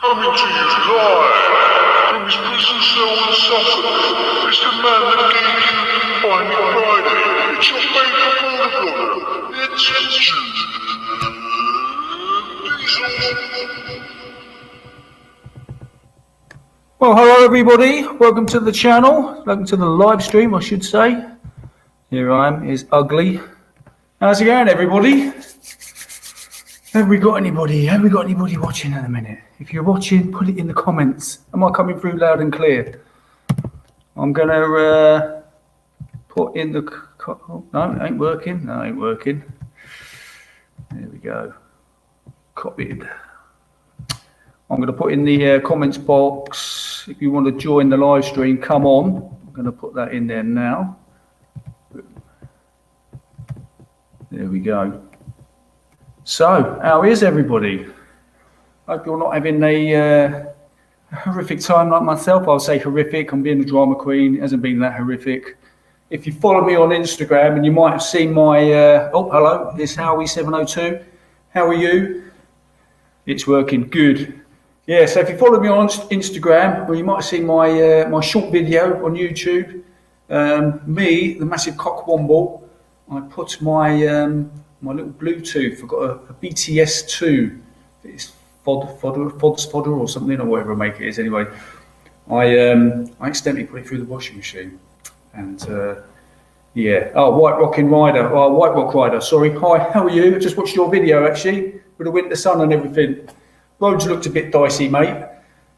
Coming to you live from his prison cell in Suffolk, it's the man that gave you Finding Friday. It's your favourite motor blogger. It's Diesel. Well, hello everybody. Welcome to the channel. Welcome to the live stream, I should say. Here I am, is Ugly. How's it going, everybody? Have we got anybody watching at the minute? If you're watching, put it in the comments. Am I coming through loud and clear? I'm gonna put in the. Oh, no, it ain't working. No, it ain't working. There we go. Copied. I'm going to put in the comments box. If you want to join the live stream, come on. I'm going to put that in there now. There we go. So, how is everybody? Hope you're not having a horrific time like myself. I'll say horrific. I'm being a drama queen. It hasn't been that horrific. If you follow me on Instagram, and you might have seen my... oh, hello. It's Howie702. How are you? It's working. Good. Yeah, so if you follow me on Instagram, well, you might have seen my my short video on YouTube. Me, the massive cock womble. I put my my little Bluetooth. I've got a BTS2. It's fodder or something, or whatever make it is. Anyway, I accidentally put it through the washing machine, and yeah. Oh, White Rock Rider. Sorry. Hi, how are you? I just watched your video actually with the winter sun and everything. Roads looked a bit dicey, mate.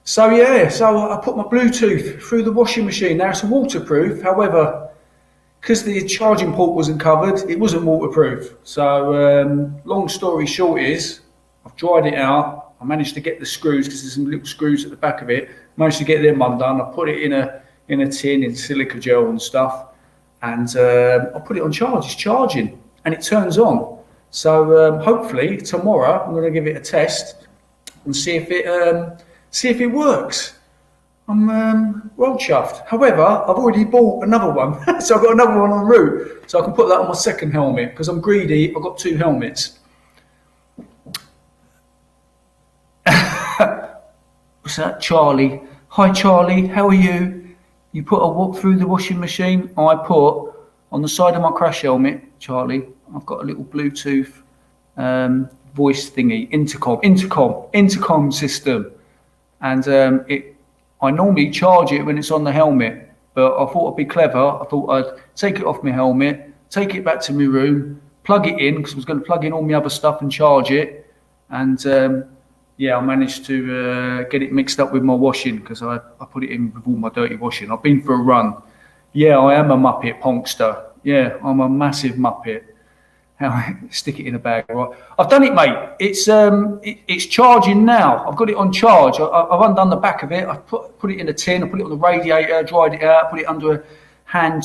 So yeah, I put my Bluetooth through the washing machine. Now it's waterproof, however, because the charging port wasn't covered, it wasn't waterproof. So long story short is, I've dried it out. I managed to get the screws, because there's some little screws at the back of it. Managed to get them undone. I put it in a tin in silica gel and stuff, and I put it on charge. It's charging, and it turns on. So hopefully tomorrow I'm going to give it a test and see if it works. I'm well chuffed. However, I've already bought another one, so I've got another one en route, so I can put that on my second helmet because I'm greedy. I've got two helmets. What's that, Charlie? Hi, Charlie. How are you? You put a what through the washing machine? I put on the side of my crash helmet, Charlie. I've got a little Bluetooth voice thingy, intercom system, and I normally charge it when it's on the helmet, but I thought I'd be clever. I thought I'd take it off my helmet, take it back to my room, plug it in, because I was going to plug in all my other stuff and charge it, and yeah, I managed to get it mixed up with my washing, because I put it in with all my dirty washing. I've been for a run. Yeah, I am a Muppet Ponkster. Yeah, I'm a massive Muppet. Stick it in a bag, right? I've done it, mate. It's charging now. I've got it on charge. I've undone the back of it. I've put it in a tin. I put it on the radiator, dried it out, put it under a hand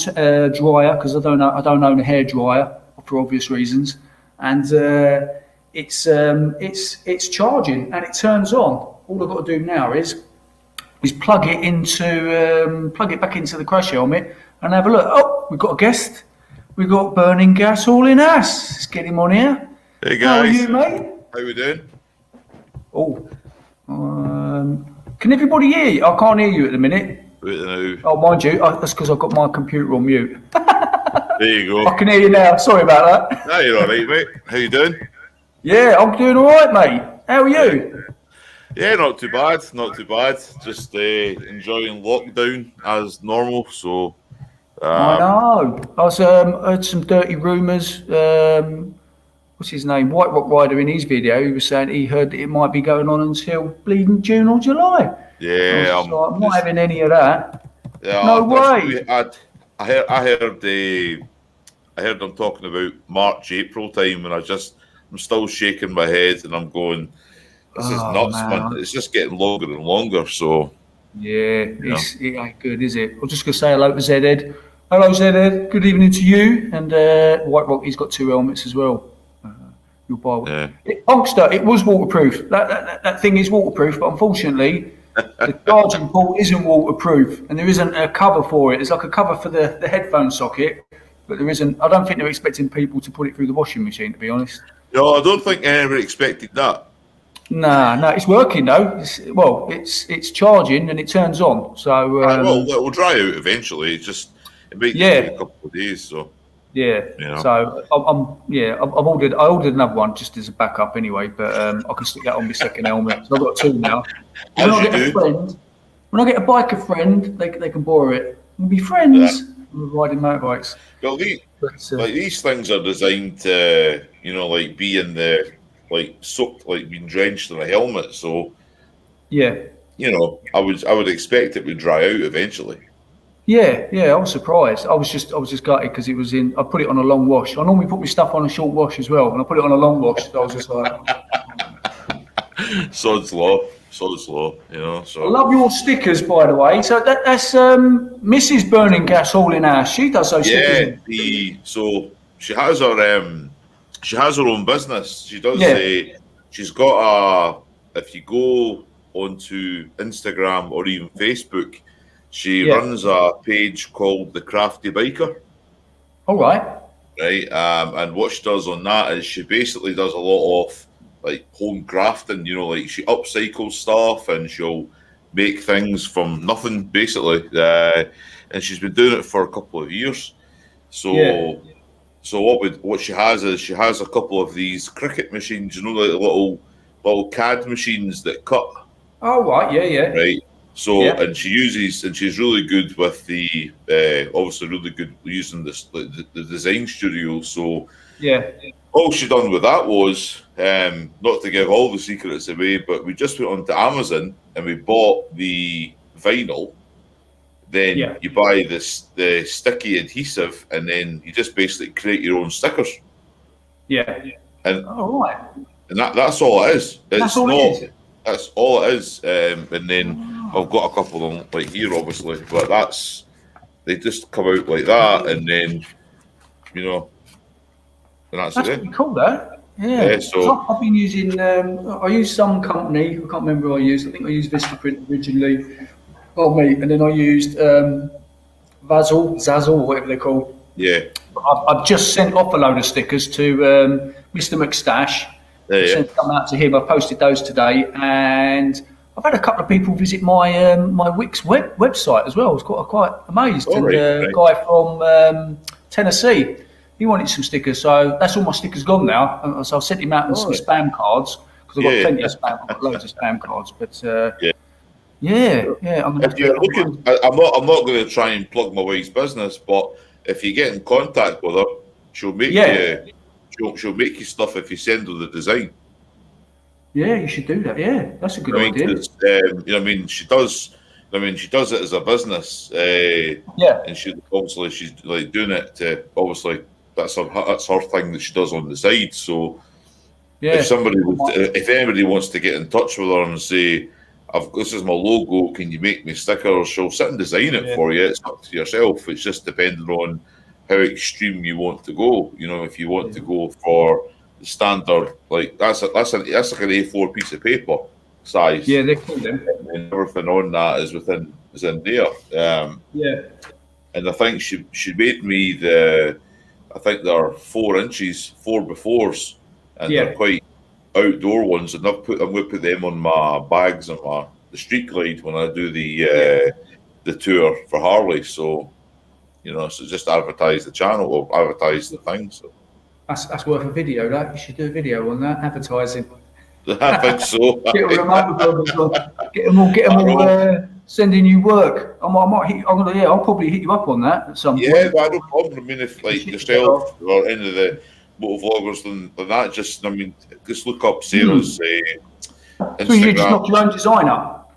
dryer, because I don't own a hair dryer for obvious reasons. And it's charging and it turns on. All I've got to do now is plug it back into the crash helmet and have a look. Oh, we've got a guest. We've got Burning Gas all in us. Let's get him on here. Hey guys. How are you, mate? How we doing? Oh, can everybody hear you? I can't hear you at the minute. Oh, mind you, that's because I've got my computer on mute. There you go. I can hear you now. Sorry about that. No, you're all right, mate. How you doing? Yeah, I'm doing all right, mate. How are you? Yeah, not too bad. Not too bad. Just enjoying lockdown as normal. So. I know. I was heard some dirty rumours. What's his name? White Rock Rider in his video, he was saying he heard that it might be going on until bleeding June or July. Yeah, I'm not having any of that. Yeah, no way. I heard them talking about March, April time, and I'm still shaking my head, and I'm going, this is nuts, man. It's just getting longer and longer. So. Yeah, it ain't good, is it? I'm just gonna say hello to Zed. Hello, Zed. Good evening to you. And White Rock, he's got two helmets as well. You'll buy. Yeah. Ponkster, it was waterproof. That thing is waterproof, but unfortunately, the charging port isn't waterproof, and there isn't a cover for it. There's like a cover for the headphone socket, but there isn't. I don't think they're expecting people to put it through the washing machine, to be honest. No, I don't think anybody expected that. No, it's working though. It's charging and it turns on. So Well, it will dry out eventually. It might just take a couple of days. So yeah. So I've ordered. I ordered another one just as a backup anyway. But I can stick that on my second helmet. So I've got two now. When I get a biker friend, they can borrow it. We'll be friends. We're riding motorbikes. Well, these things are designed to, like be in the soaked, like being drenched in a helmet. So yeah, I would expect it would dry out eventually. Yeah, I was surprised. I was just gutted because it was in. I put it on a long wash. I normally put my stuff on a short wash as well, and I put it on a long wash. So I was just like, sod's law. So I love your stickers, by the way. So that's Mrs. Burning Gas Hauling Ass. She does those stickers. So she has her own business. She does. She's got if you go onto Instagram or even Facebook, she runs a page called The Crafty Biker. All right. Right. And what she does on that is she basically does a lot of like home crafting, like she upcycles stuff and she'll make things from nothing basically. And she's been doing it for a couple of years. So what she has is she has a couple of these cricket machines, like little CAD machines that cut. Oh right, yeah. Right. So and she's really good with the obviously really good using the design studio. So all she done with that was not to give all the secrets away, but we just went onto Amazon and we bought the vinyl. Then you buy the sticky adhesive, and then you just basically create your own stickers. Yeah. And and that's all it is. That's all it is. And then I've got a couple of them like here, obviously, but they just come out like that, and then and that's it. Pretty cool, though. Yeah. So I've been using. I use some company. I can't remember who I used. I think I used Vistaprint originally. And then I used Zazzle, whatever they're called. Yeah. I've just sent off a load of stickers to Mr. McStash. Sent some out to him. I posted those today, and I've had a couple of people visit my my Wix website as well. I was quite amazed. A guy from Tennessee, he wanted some stickers, so that's all my stickers gone now. So I sent him out some spam cards because I've got plenty of spam. I've got loads of spam cards, but. If you're looking, I'm not going to try and plug my wife's business, but if you get in contact with her, she'll make you. She'll make you stuff if you send her the design. Yeah, you should do that. Yeah, that's a good idea. She does. She does it as a business. And she's like doing it to obviously that's her thing that she does on the side. So if anybody wants to get in touch with her and say, this is my logo, can you make me stickers? She'll sit and design it for you. It's up to yourself. It's just depending on how extreme you want to go. If you want to go for the standard, like that's like an A4 piece of paper size. Yeah, they're cool then. And everything on that is in there. And I think she made me I think they're 4 inches, 4 befores, and they're quite outdoor ones, and I'm going to put them on my bags and the street glide when I do the tour for Harley. So so just advertise the channel or advertise the thing. So that's worth a video. That you should do a video on that advertising. I think so. Get them all sending you work. I'll probably hit you up on that at some point. Yeah, but I don't problem. I mean, if like yourself or any of the motovloggers than that, just look up Sarah's Instagram. So you just knock your own design up?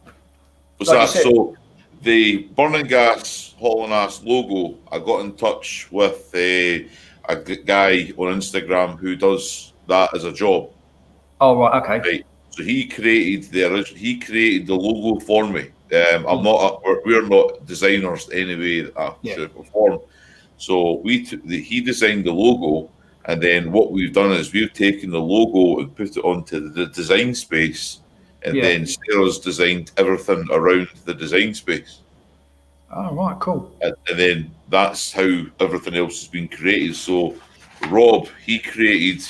So the Burning Gas Hauling Ass logo, I got in touch with a guy on Instagram who does that as a job. Oh right, okay. Right. So he created the logo for me. We're not designers anyway to perform. So he designed the logo. And then what we've done is we've taken the logo and put it onto the design space, and then Sarah's designed everything around the design space. Oh, right, cool. And then that's how everything else has been created. So Rob, he created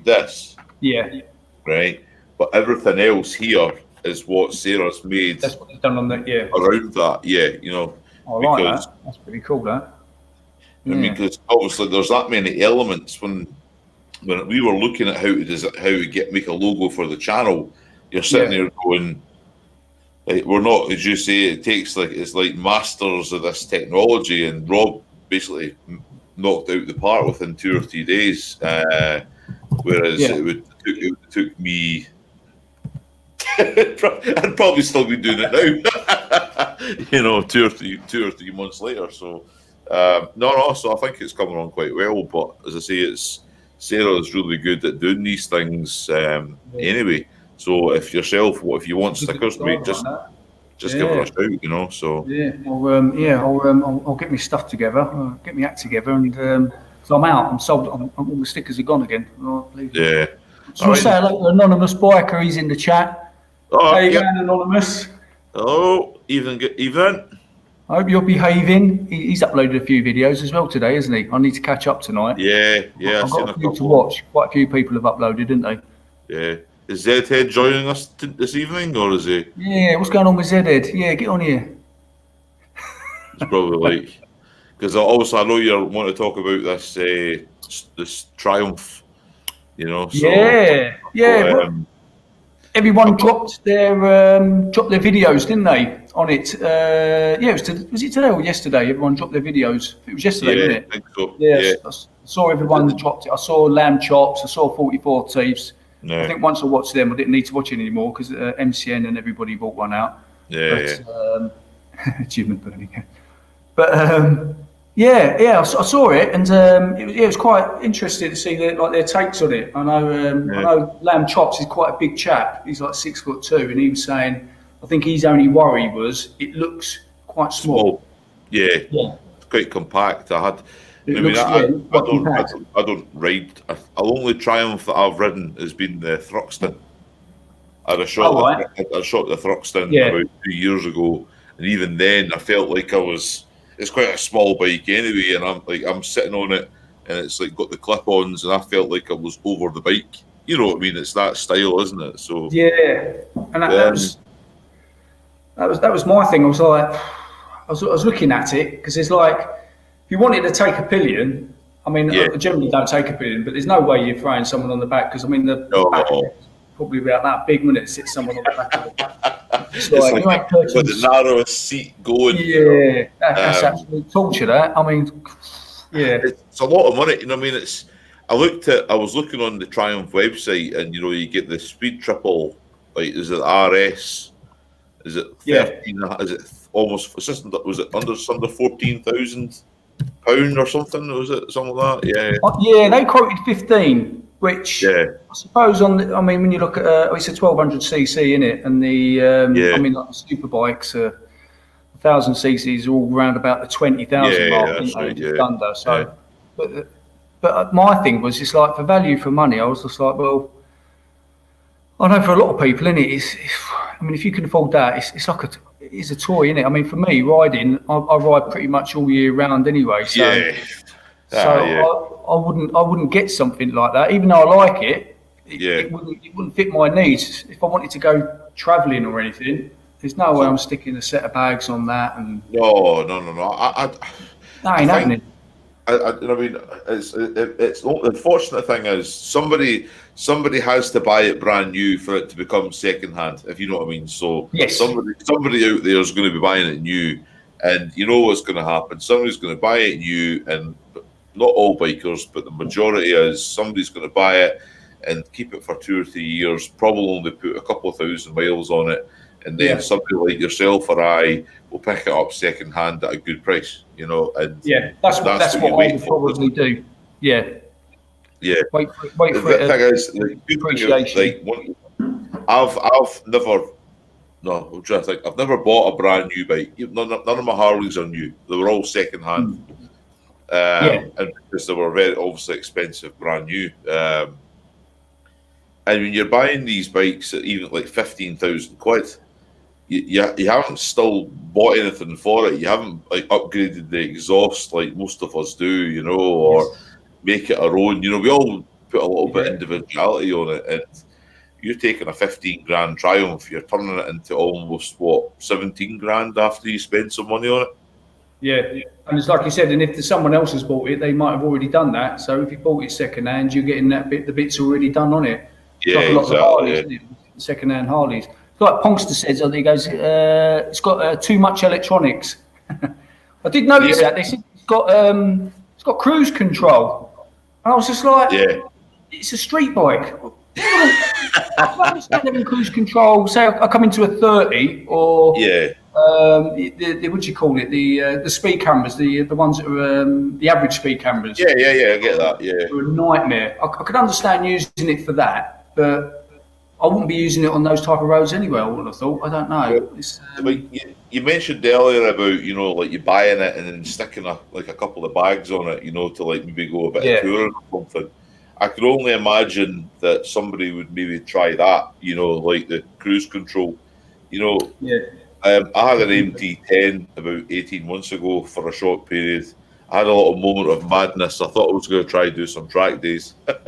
this. Yeah. right? But everything else here is what Sarah's made That's what they've done on that. Yeah, around that. Yeah, you know, I like because that. That's pretty cool. That. I mean, because obviously there's that many elements when we were looking at how to make a logo for the channel. You're sitting there going, like, we're not, as you say, it's like masters of this technology, and Rob basically knocked out the park within 2 or 3 days, whereas it took me. I'd probably still be doing it now, you know, 2 or 3 months later. So, no. So I think it's coming on quite well. But as I say, Sarah is really good at doing these things anyway. So if you want stickers, mate, just give her a shout, you know. So I'll get my stuff together, get my act together, and so I'm out. I'm sold. All the stickers are gone again. Yeah. So I'll say hello to Anonymous Biker. He's in the chat. Oh, Hey, Anonymous. Hello, evening. I hope you're behaving. He's uploaded a few videos as well today, isn't he? I need to catch up tonight. Yeah. I've got a few to watch. Quite a few people have uploaded, didn't they? Yeah. Is Zedhead joining us this evening, or is he? Yeah, what's going on with Zedhead? Yeah, get on here. It's probably like, because also I know you want to talk about this Triumph, you know. So, everyone dropped their videos, didn't they? On it. Was it today or yesterday? Everyone dropped their videos. It was yesterday, wasn't it? I think so. Yeah. I saw everyone dropped it. I saw Lamb Chops. I saw 44 Thieves. No. I think once I watched them, I didn't need to watch it anymore because MCN and everybody bought one out. Jim and Bernie. But I saw it, and it was quite interesting to see their takes on it. I know Lamb Chops is quite a big chap. He's like 6'2", and he was saying, I think his only worry was it looks quite small. Yeah. It's quite compact. I don't ride. The only Triumph that I've ridden has been the Thruxton. I shot the Thruxton about 2 years ago, and even then I felt like it's quite a small bike anyway, and I'm sitting on it, and it's like got the clip-ons, and I felt like I was over the bike. You know what I mean? It's that style, isn't it? So and that was my thing. I was like, I was looking at it because it's like, if you wanted to take a pillion, I mean, I generally don't take a pillion, but there's no way you're throwing someone on the back, because I mean the back is probably about that big when it sits someone on the back of it. It's like you ain't purchasing the narrowest seat going. Yeah, that's absolute torture. That, I mean, it's a lot of money. You know, what I mean, I was looking on the Triumph website, and you know, you get the Speed Triple. Like, is it RS? Is it 13? Is it almost? Was it under £14,000 or something? Was it something like that? Yeah, they quoted 15, which I suppose when you look at it's a 1200cc in it, and the I mean, like the super bikes are 1000cc are all around about the 20,000 mark, just under. So, but my thing was, it's like, for value for money, I was just like, well, I know for a lot of people, innit, I mean, if you can afford that, it's like it's a toy, innit? I mean, for me, riding, I ride pretty much all year round anyway. So, I wouldn't get something like that, even though I like it. It wouldn't fit my needs. If I wanted to go travelling or anything, there's no way I'm sticking a set of bags on that. And no. That ain't happening. I mean, it's the unfortunate thing is somebody has to buy it brand new for it to become second hand, if you know what I mean. So somebody out there is going to be buying it new, and you know what's going to happen. Somebody's going to buy it new, and not all bikers, but the majority is somebody's going to buy it and keep it for 2 or 3 years, probably only put a couple of thousand miles on it, and then somebody like yourself or I will pick it up second hand at a good price, you know. And that's what I would probably do. Yeah. Wait for it. The thing is, I've never bought a brand new bike. None of my Harleys are new. They were all second hand, and because they were very obviously expensive, brand new. And when you're buying these bikes at even like 15,000 quid, you haven't still bought anything for it. You haven't like upgraded the exhaust like most of us do, you know, or make it our own. You know, we all put a little bit of individuality on it, and you're taking a 15 grand Triumph, you're turning it into almost 17 grand after you spend some money on it. Yeah, and it's like you said, and if someone else has bought it, they might have already done that. So if you bought it second hand, you're getting the bits already done on it. Yeah, like a lot exactly. Of Harleys, isn't it? Second hand Harleys. It's like Pongster says, he goes, it's got too much electronics. I did notice that. They said it's got cruise control. And I was just like, it's a street bike. I don't understand having cruise control. Say I come into a 30 or the what do you call it? The speed cameras, the ones that are the average speed cameras. Yeah, I get that. Yeah, they're a nightmare. I could understand using it for that, but I wouldn't be using it on those type of roads anyway. I wouldn't have thought. I don't know. You mentioned earlier about like you buying it and then sticking a couple of bags on it, to like maybe go a bit of touring or something. I could only imagine that somebody would maybe try that, like the cruise control. I had an MT10 about 18 months ago for a short period. I had a little moment of madness. I thought I was going to try and do some track days. And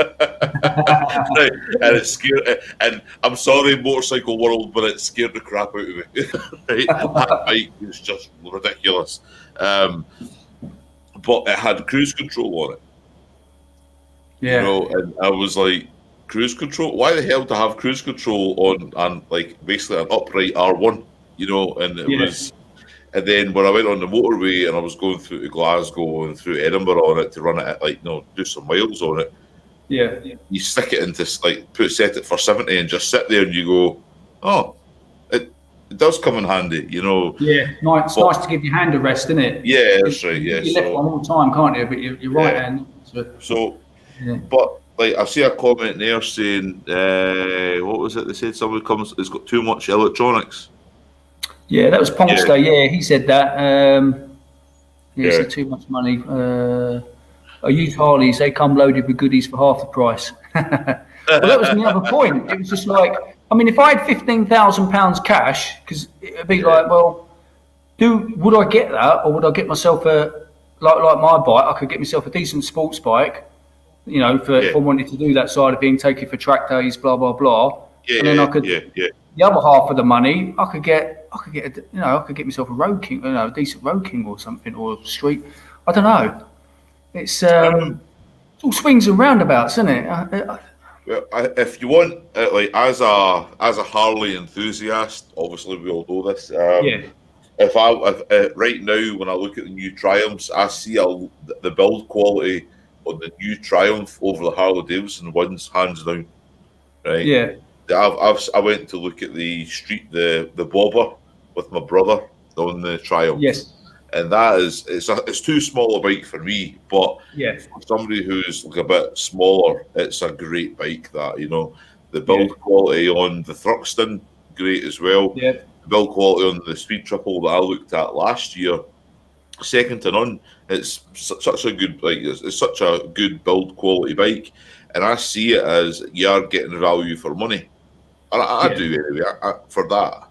it scared, and I'm sorry, motorcycle world, but it scared the crap out of me. Right? That bike was just ridiculous. But it had cruise control on it. Yeah. And I was like, cruise control? Why the hell to have cruise control on like basically an upright R1? And it was. And then when I went on the motorway and I was going through to Glasgow and through Edinburgh on it to run it at do some miles on it. Yeah. You stick it into set it for 70 and just sit there and you go, oh, it does come in handy, Yeah, nice to give your hand a rest, isn't it? Yeah, that's right. Yeah, you left one all the time, can't you? But your right hand. But I see a comment there saying, what was it? They said somebody it's got too much electronics. Yeah, that was Pongster. Yeah, he said that. He said too much money. I use Harleys; they come loaded with goodies for half the price. Well, that was the other point. It was just like, I mean, if I had £15,000 cash, because it'd be like, well, would I get that, or would I get myself like my bike? I could get myself a decent sports bike, if I wanted to do that side of thing, take it for track days, blah blah blah. And then I could. The other half of the money, I could get myself a Road King, a decent Road King or something, or street. I don't know. It's all swings and roundabouts, isn't it? If you want, as a Harley enthusiast, obviously we all know this. If right now when I look at the new Triumphs, I see the build quality on the new Triumph over the Harley Davidson ones, hands down. Right. Yeah. I went to look at the Bobber with my brother on the Triumph. Yes. And that it's too small a bike for me, but for somebody who's a bit smaller, it's a great bike. The build quality on the Thruxton, great as well. Yeah. The build quality on the Speed Triple that I looked at last year, second to none. It's such a good bike. It's such a good build quality bike, and I see it as you are getting value for money. And I do anyway. For that,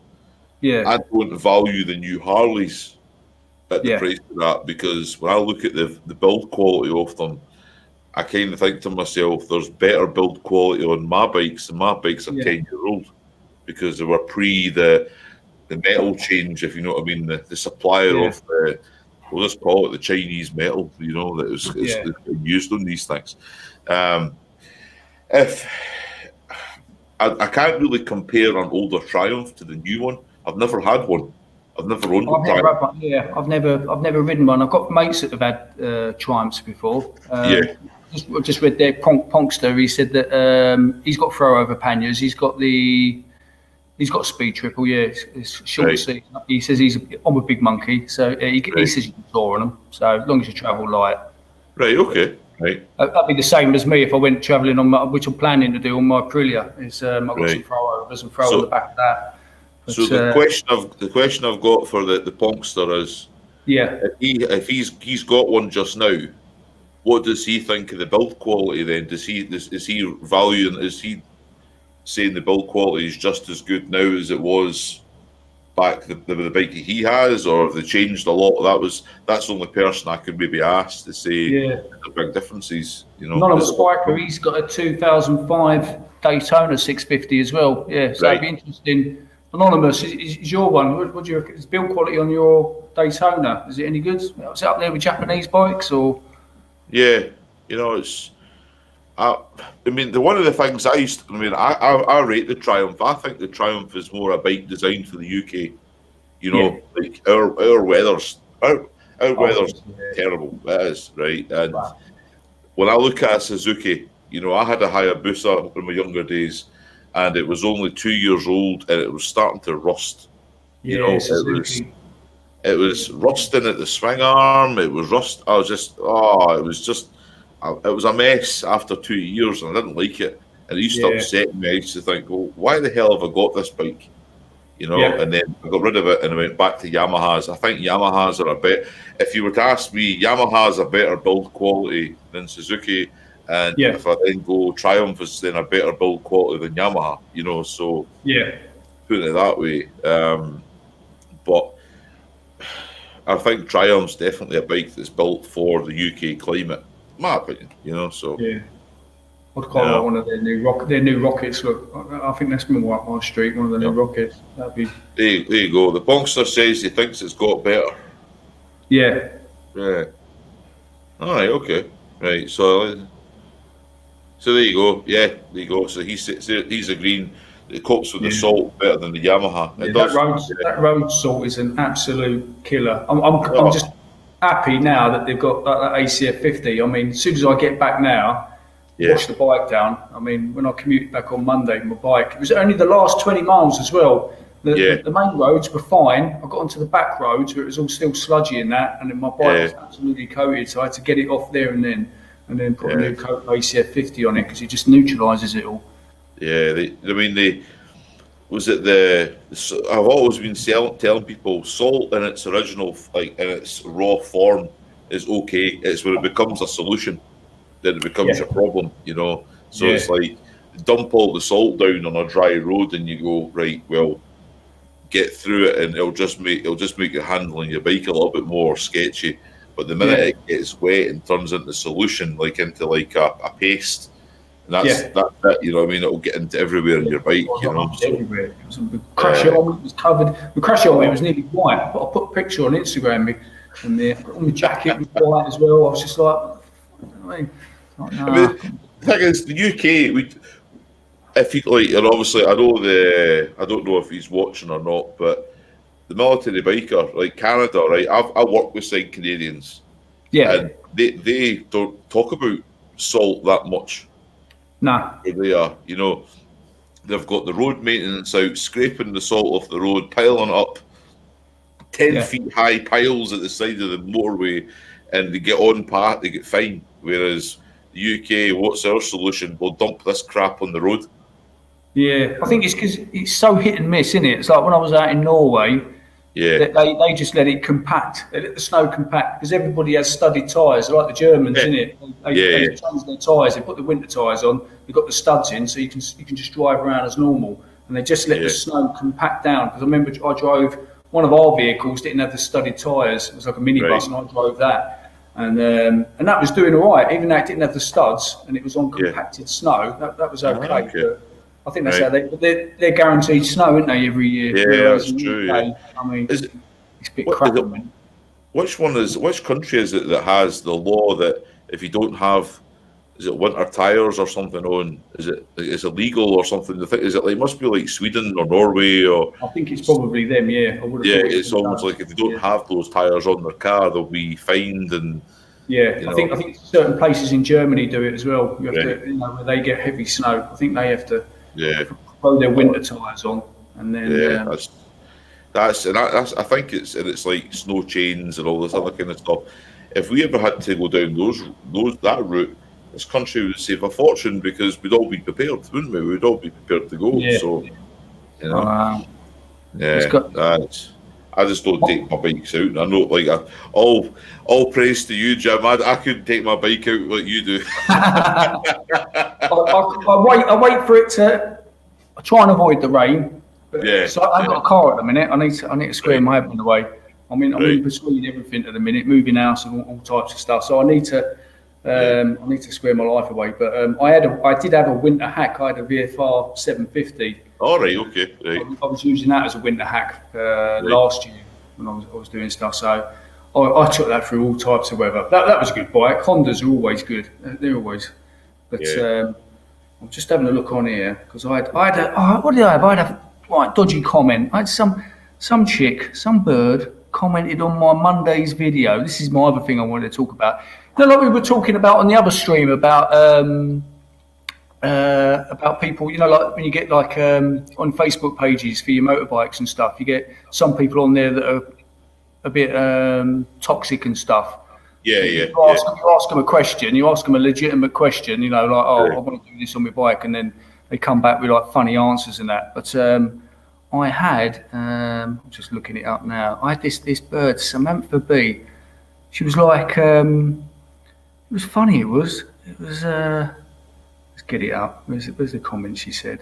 I don't value the new Harleys at the price of that, because when I look at the build quality of them, I kind of think to myself, there's better build quality on my bikes, and my bikes are 10-year-old because they were pre the metal change, if you know what I mean, the supplier of the, we'll just call it the Chinese metal, that was used on these things. If I can't really compare an older Triumph to the new one. I've never had one. I've never owned a Triumph. I've never ridden one. I've got mates that have had Triumphs before. Just read their Pongster. He said that he's got throw-over panniers. He's got Speed Triple. It's short seat. He says I'm a big monkey, so he says you can tour on them. So as long as you travel light. Right. Okay. Right. That'd be the same as me if I went travelling on which I'm planning to do on my Aprilia. I've got some throw-overs and throw on the back of that. But, so the question I've got for the Pongster is, if he's got one just now, what does he think of the build quality then? Is he valuing? Is he saying the build quality is just as good now as it was back the bike he has, or have they changed a lot? That's the only person I could maybe ask to say the big differences. Anonymous Biker, he's got a 2005 Daytona 650 as well. Yeah, so it'd be interesting. Anonymous, is your one? What do you reckon? Is build quality on your Daytona? Is it any good? Is it up there with Japanese bikes or? Yeah, it's. I mean, one of the things I rate the Triumph. I think the Triumph is more a bike designed for the UK. Like our weather's terrible. It is, right? And when I look at a Suzuki, I had a Hayabusa in my younger days, and it was only 2 years old, and it was starting to rust. It was rusting at the swing arm. It was rust. It was a mess after 2 years, and I didn't like it. And it used to upset me. I used to think, well, why the hell have I got this bike? And then I got rid of it and I went back to Yamahas. I think Yamahas are a bit, if you were to ask me, Yamaha's a better build quality than Suzuki. And if I then go, Triumph is then a better build quality than Yamaha, so putting it that way. But I think Triumph's definitely a bike that's built for the UK climate, in my opinion, so. Yeah. I'd quite like one of their new rockets. Look, I think that's more up my street. One of the new rockets. That'd be. There you go. The Bonkster says he thinks it's got better. Yeah. Yeah. All right. Okay. Right. So there you go. Yeah. There you go. So he's agreeing. It copes with the salt better than the Yamaha. That road salt is an absolute killer. I'm just happy now that they've got that ACF 50. I mean, as soon as I get back now. Wash the bike down. I mean, when I commuted back on Monday, my bike, it was only the last 20 miles as well. The main roads were fine. I got onto the back roads where it was all still sludgy and that, and then my bike was absolutely coated, so I had to get it off there and then put a new coat of ACF 50 on it because it just neutralises it all. Yeah, I've always been telling people salt in its original, like in its raw form, is okay. It's when it becomes a solution. Then it becomes a problem, So it's like dump all the salt down on a dry road, and you go right. Well, get through it, and it'll just make your handling your bike a little bit more sketchy. But the minute it gets wet and turns into solution, into a paste, and that's that. It'll get into everywhere in your bike, Everywhere. The crash helmet was covered. The crash helmet was nearly white. But I put a picture on Instagram, and on the jacket was white as well. I was just like. The thing is, the UK, and obviously, I don't know if he's watching or not, but the military biker, like Canada, right? I work with some Canadians, and they don't talk about salt that much. Nah, where they are, they've got the road maintenance out, scraping the salt off the road, piling up 10 feet high piles at the side of the motorway. And they get on path, they get fine. Whereas the UK, what's our solution? We'll dump this crap on the road. Yeah, I think it's because it's so hit and miss, isn't it? It's like when I was out in Norway, they just let it compact. They let the snow compact because everybody has studded tyres, like the Germans, innit? They change their tyres, they put the winter tyres on, they've got the studs in, so you can just drive around as normal. And they just let the snow compact down. Because I remember I drove. One of our vehicles didn't have the studded tyres. It was like a minibus, and I drove that, and that was doing all right, even though it didn't have the studs and it was on compacted snow. That was okay. But I think that's how they're guaranteed snow, aren't they, every year? Yeah, that's true. UK, I mean, it's a bit crap. Which country is it that has the law that if you don't have, is it winter tyres or something on? Is it illegal or something? It must be like Sweden or Norway or? I think it's probably them. Yeah, it's almost like if they don't have those tyres on their car, they'll be fined and. Yeah, I think certain places in Germany do it as well. You have to, where they get heavy snow. I think they have to throw their winter tyres on, and then. I think it's like snow chains and all this other kind of stuff. If we ever had to go down that route. This country would save a fortune because we'd all be prepared, wouldn't we? We'd all be prepared to go. Yeah. So, I just don't take my bikes out. And I know, all praise to you, Jim. I couldn't take my bike out like you do. I wait for it to. I try and avoid the rain. So I've got a car at the minute. I need to square my head away. I'm in between everything at the minute, moving house and all types of stuff. So I need to. I need to square my life away, but I did have a winter hack. I had a VFR 750. All right, okay, right. I was using that as a winter hack last year when I was doing stuff. So I took that through all types of weather. That was a good bike. Hondas are always good. They're always. But I'm just having a look on here because I had a quite dodgy comment. I had some chick, some bird commented on my Monday's video. This is my other thing I wanted to talk about. You know, like we were talking about on the other stream about people, you know, like when you get like on Facebook pages for your motorbikes and stuff, you get some people on there that are a bit toxic and stuff. Yeah. You ask them a question, you ask them a legitimate question, you know, like, I want to do this on my bike, and then they come back with like funny answers and that. But I had, I'm just looking it up now. I had this bird, Samantha B. She was like, it was funny. It was. Let's get it up. Where's the comment she said?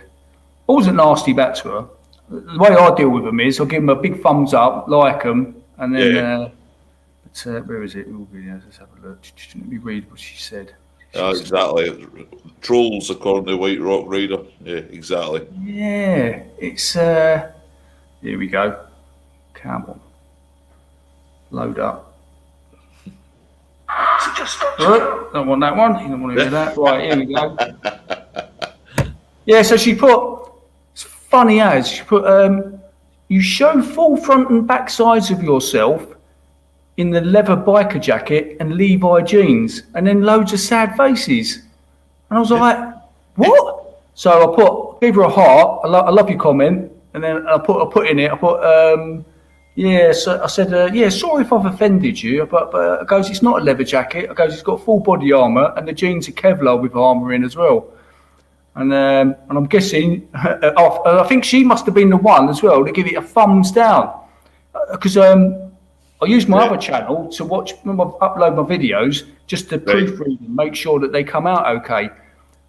I wasn't nasty back to her. The way I deal with them is I give them a big thumbs up, like them, and then. Where is it? All videos. Let's have a look. Let me read what she said. Exactly. Trolls according to White Rock Rider. Yeah, exactly. Yeah, it's here we go. Come on. Load up. Don't want that one. You don't want to hear that. Right, here we go. Yeah, so she put, it's funny as, she put, you show full front and back sides of yourself in the leather biker jacket and Levi jeans, and then loads of sad faces. And I was like, what? So I gave her a heart. I love your comment. And then I put in it, so I said, sorry if I've offended you, but it goes, it's not a leather jacket. It goes, it's got full body armour, and the jeans are Kevlar with armour in as well. And I'm guessing, I think she must have been the one as well to give it a thumbs down, because I use my other channel to watch when I upload my videos just to proofread and make sure that they come out okay.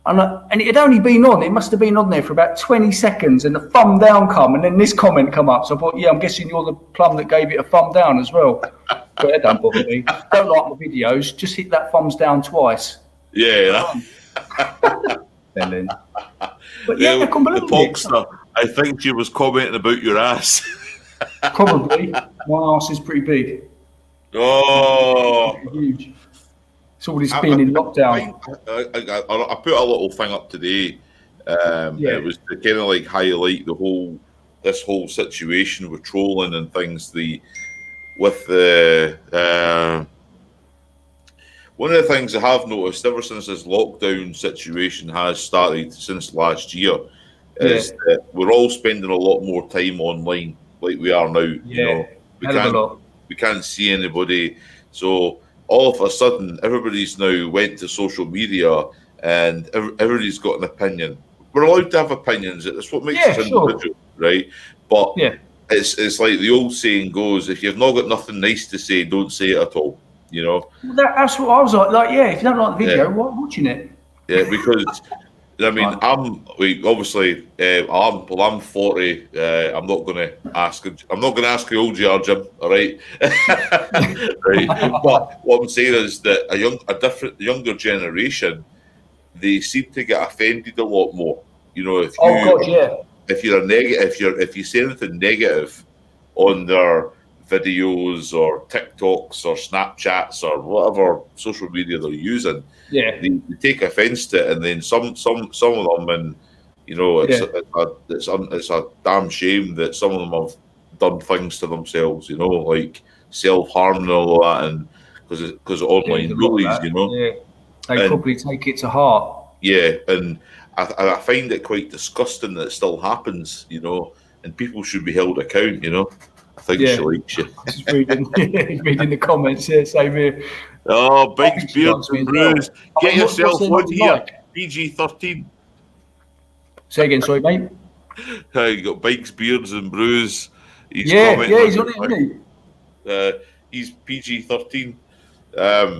And it had only been on, it must have been on there for about 20 seconds, and the thumb down come, and then this comment come up. So I thought, I'm guessing you're the plum that gave it a thumb down as well. But it don't bother me. Don't like my videos, just hit that thumbs down twice. Yeah. But yeah, the Pogster, I think she was commenting about your ass. Probably. My ass is pretty big. Oh. It's huge. It's all this being in lockdown. I put a little thing up today. It was to kind of like highlight this whole situation with trolling and things. One of the things I have noticed ever since this lockdown situation has started since last year is that we're all spending a lot more time online, like we are now. You know, we can't see anybody, so all of a sudden everybody's now went to social media and everybody's got an opinion. We're allowed to have opinions. That's what makes us individual, right? But it's like the old saying goes: if you've not got nothing nice to say, don't say it at all. You know. That's what I was like. If you don't like the video, why watching it? Yeah, because I mean, I'm 40. I'm not going to ask how old you are, Jim. All right, right. But what I'm saying is that a younger generation, they seem to get offended a lot more. You know, if you say anything negative on their videos or TikToks or Snapchats or whatever social media they're using, they take offence to it, and then some of them, and you know, it's a damn shame that some of them have done things to themselves, you know, like self-harm and all that, and because of online bullies, you know, they probably take it to heart. Yeah, and I find it quite disgusting that it still happens, you know, and people should be held account, you know. I think she likes you. Just reading the comments. Yeah, same here. Oh, Biggs, Beards and Brews. Get yourself on here. PG-13. Say again, sorry, mate. You got Biggs, Beards and Brews. He's on it, isn't he? He's PG-13. I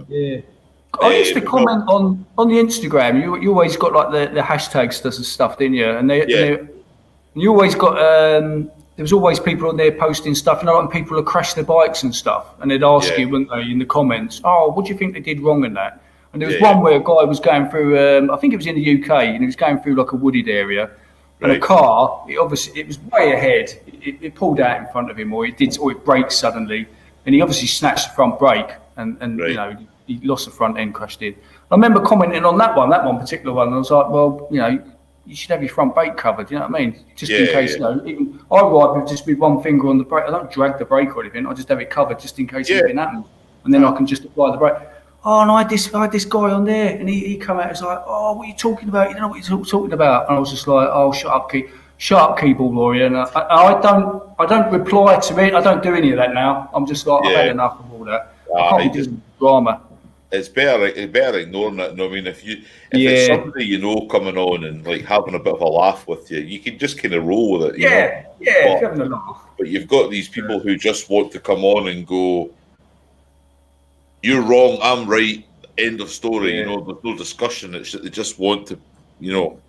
used to comment on the Instagram. You always got like the hashtags and stuff, didn't you? And you always got there was always people on there posting stuff, and like people would crash their bikes and stuff, and they'd ask you, wouldn't they, in the comments, what do you think they did wrong in that? And there was one where a guy was going through, I think it was in the UK, and he was going through like a wooded area. And a car, it was way ahead. It pulled out in front of him, or it braked suddenly, and he obviously snatched the front brake, and you know, he lost the front end, crashed in. I remember commenting on that one particular one, and I was like, well, you know, you should have your front brake covered. You know what I mean? Just in case. You know, even I ride with just with one finger on the brake. I don't drag the brake or anything. I just have it covered just in case anything happens, and then I can just apply the brake. Oh, and I had this guy on there, and he came out and was like, oh, what are you talking about? You don't know what you're talking about. And I was just like, oh, shut up, keyboard lawyer. And I don't reply to it. I don't do any of that now. I'm just like, I've had enough of all that. I can't be doing drama. It's better ignoring it. I mean, if it's somebody you know coming on and like having a bit of a laugh with you, you can just kind of roll with it. You know? But, having a laugh. But you've got these people who just want to come on and go, you're wrong, I'm right, end of story. You know, there's no discussion. It's they just want to, you know,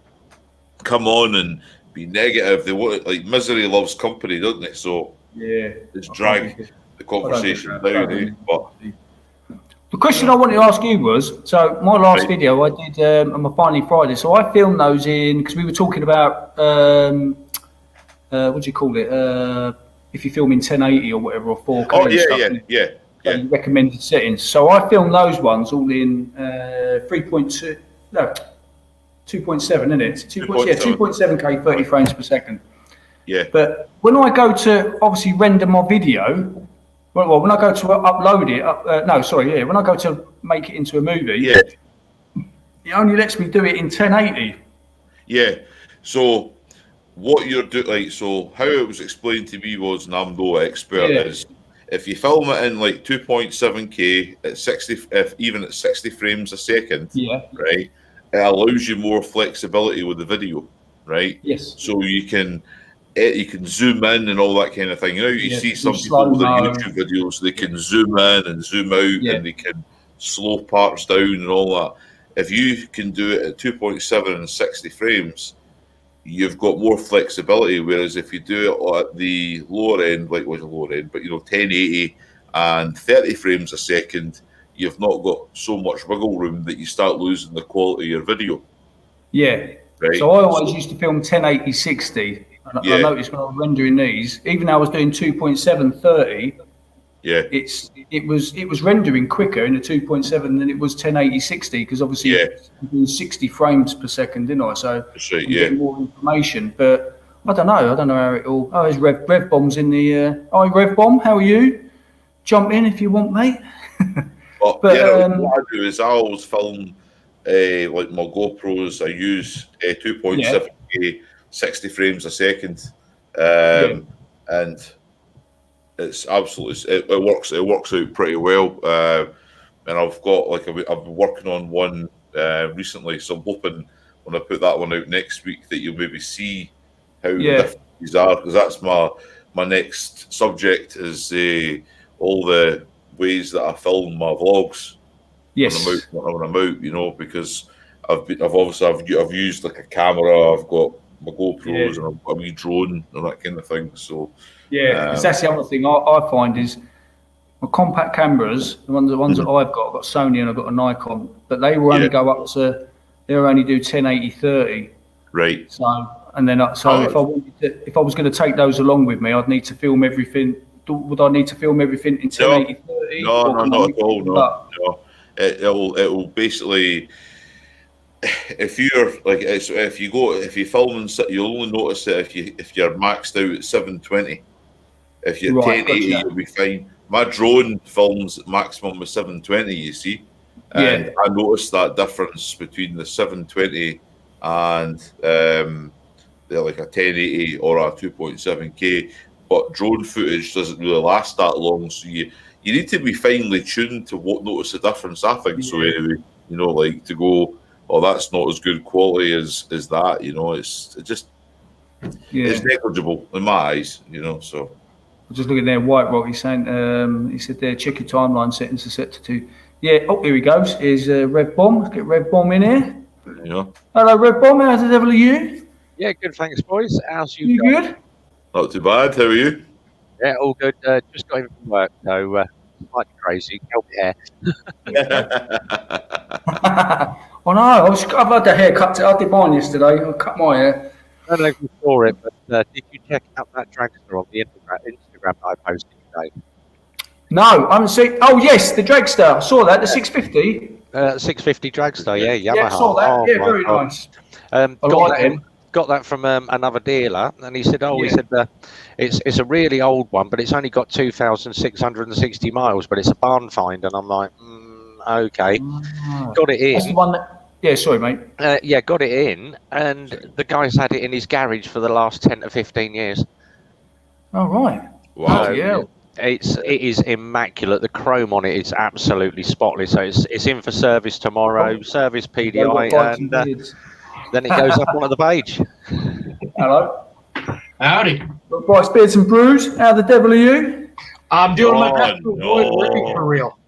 come on and be negative. They want, like, misery loves company, doesn't it? So it's drag the conversation down. But the question I wanted to ask you was, so my last video I did on my Finally Friday. So I filmed those in, because we were talking about what do you call it? If you film in 1080 or whatever, or 4K. Oh recommended settings. So I filmed those ones all in 2.7, isn't it? 2.7K, 30 frames per second. Yeah. But when I go to obviously render my video, well, when I go to upload it, when I go to make it into a movie, it only lets me do it in 1080. Yeah. So what you're doing, like, so how it was explained to me was, and I'm no expert, is if you film it in like 2.7K at 60, even at 60 frames a second, right, it allows you more flexibility with the video, right? Yes. So you can zoom in and all that kind of thing. You know, you see some people with their YouTube videos, they can zoom in and zoom out, and they can slow parts down and all that. If you can do it at 2.7 and 60 frames, you've got more flexibility. Whereas if you do it at the lower end, like was a lower end, but you know, 1080 and 30 frames a second, you've not got so much wiggle room that you start losing the quality of your video. Yeah. Right. So I always used to film 1080 60. And I noticed when I was rendering these, even though I was doing 2.7 30, it was rendering quicker in the 2.7 than it was 1080 60, because obviously it's doing 60 frames per second, didn't I? So I'm getting more information. But I don't know how it all. Oh, there's Rev Bomb's in the. Hi, Rev Bomb, how are you? Jump in if you want, mate. But what I do is I always film like my GoPros. I use 2.7K, 60 frames a second, and it's absolutely it works out pretty well. And I've got I've been working on one recently, so I'm hoping when I put that one out next week that you'll maybe see how different these are, because that's my next subject is all the ways that I film my vlogs. Yes. When I'm out, you know, because I've used like a camera, I've got my GoPros and I've got a wee drone and that kind of thing. So because that's the other thing I find is my compact cameras, the ones that I've got Sony and I've got a Nikon, but they will only go up to, they'll only do 1080 30. Right. So and then if I was going to take those along with me, I'd need to film everything. Would I need to film everything in 1080 30? No, not at all. No. It will basically, if you're filming, you'll only notice it if you're maxed out at 720. If you're 1080, you'll be fine. My drone films at maximum with 720. You see, and I noticed that difference between the 720 and they're like a 1080 or a 2.7K. But drone footage doesn't really last that long, so you need to be finely tuned to notice the difference, I think. So anyway, you know, like to go, oh, that's not as good quality as that, you know, it's it's negligible in my eyes, you know. So I'm just looking there, White Rock, he's saying, he said there, check your timeline settings are set to 2. Yeah, oh, here he goes. Here's Rev Bomb. Let's get Rev Bomb in here. Yeah. Hello, Rev Bomb. How the devil are you? Yeah, good, thanks, boys. How's you? You good? Not too bad. How are you? Yeah, all good. Just got in from work, so slightly crazy. Help hair. I know. I've had the haircut. I did mine yesterday. I cut my hair. I don't know if you saw it, but did you check out that dragster on the Instagram that I posted today? No, I haven't seen. Oh yes, the dragster. I saw that. The 650. 650 dragster, yeah, Yamaha. Yeah, I saw that. Oh, Yeah, my very God. nice. I like him. got that from another dealer, and he said, it's a really old one, but it's only got 2,660 miles, but it's a barn find, and I'm like, okay, got it That's the in. one that. Yeah, sorry, mate. Yeah, got it in, and the guy's had it in his garage for the last 10 to 15 years. Oh right. Wow. Oh, yeah. It is immaculate. The chrome on it is absolutely spotless. So it's in for service tomorrow, service PDI, and then it goes up onto the page. Hello. Howdy. Bryce Beards and Brews. How the devil are you? I'm doing my Oh, best to avoid working for real.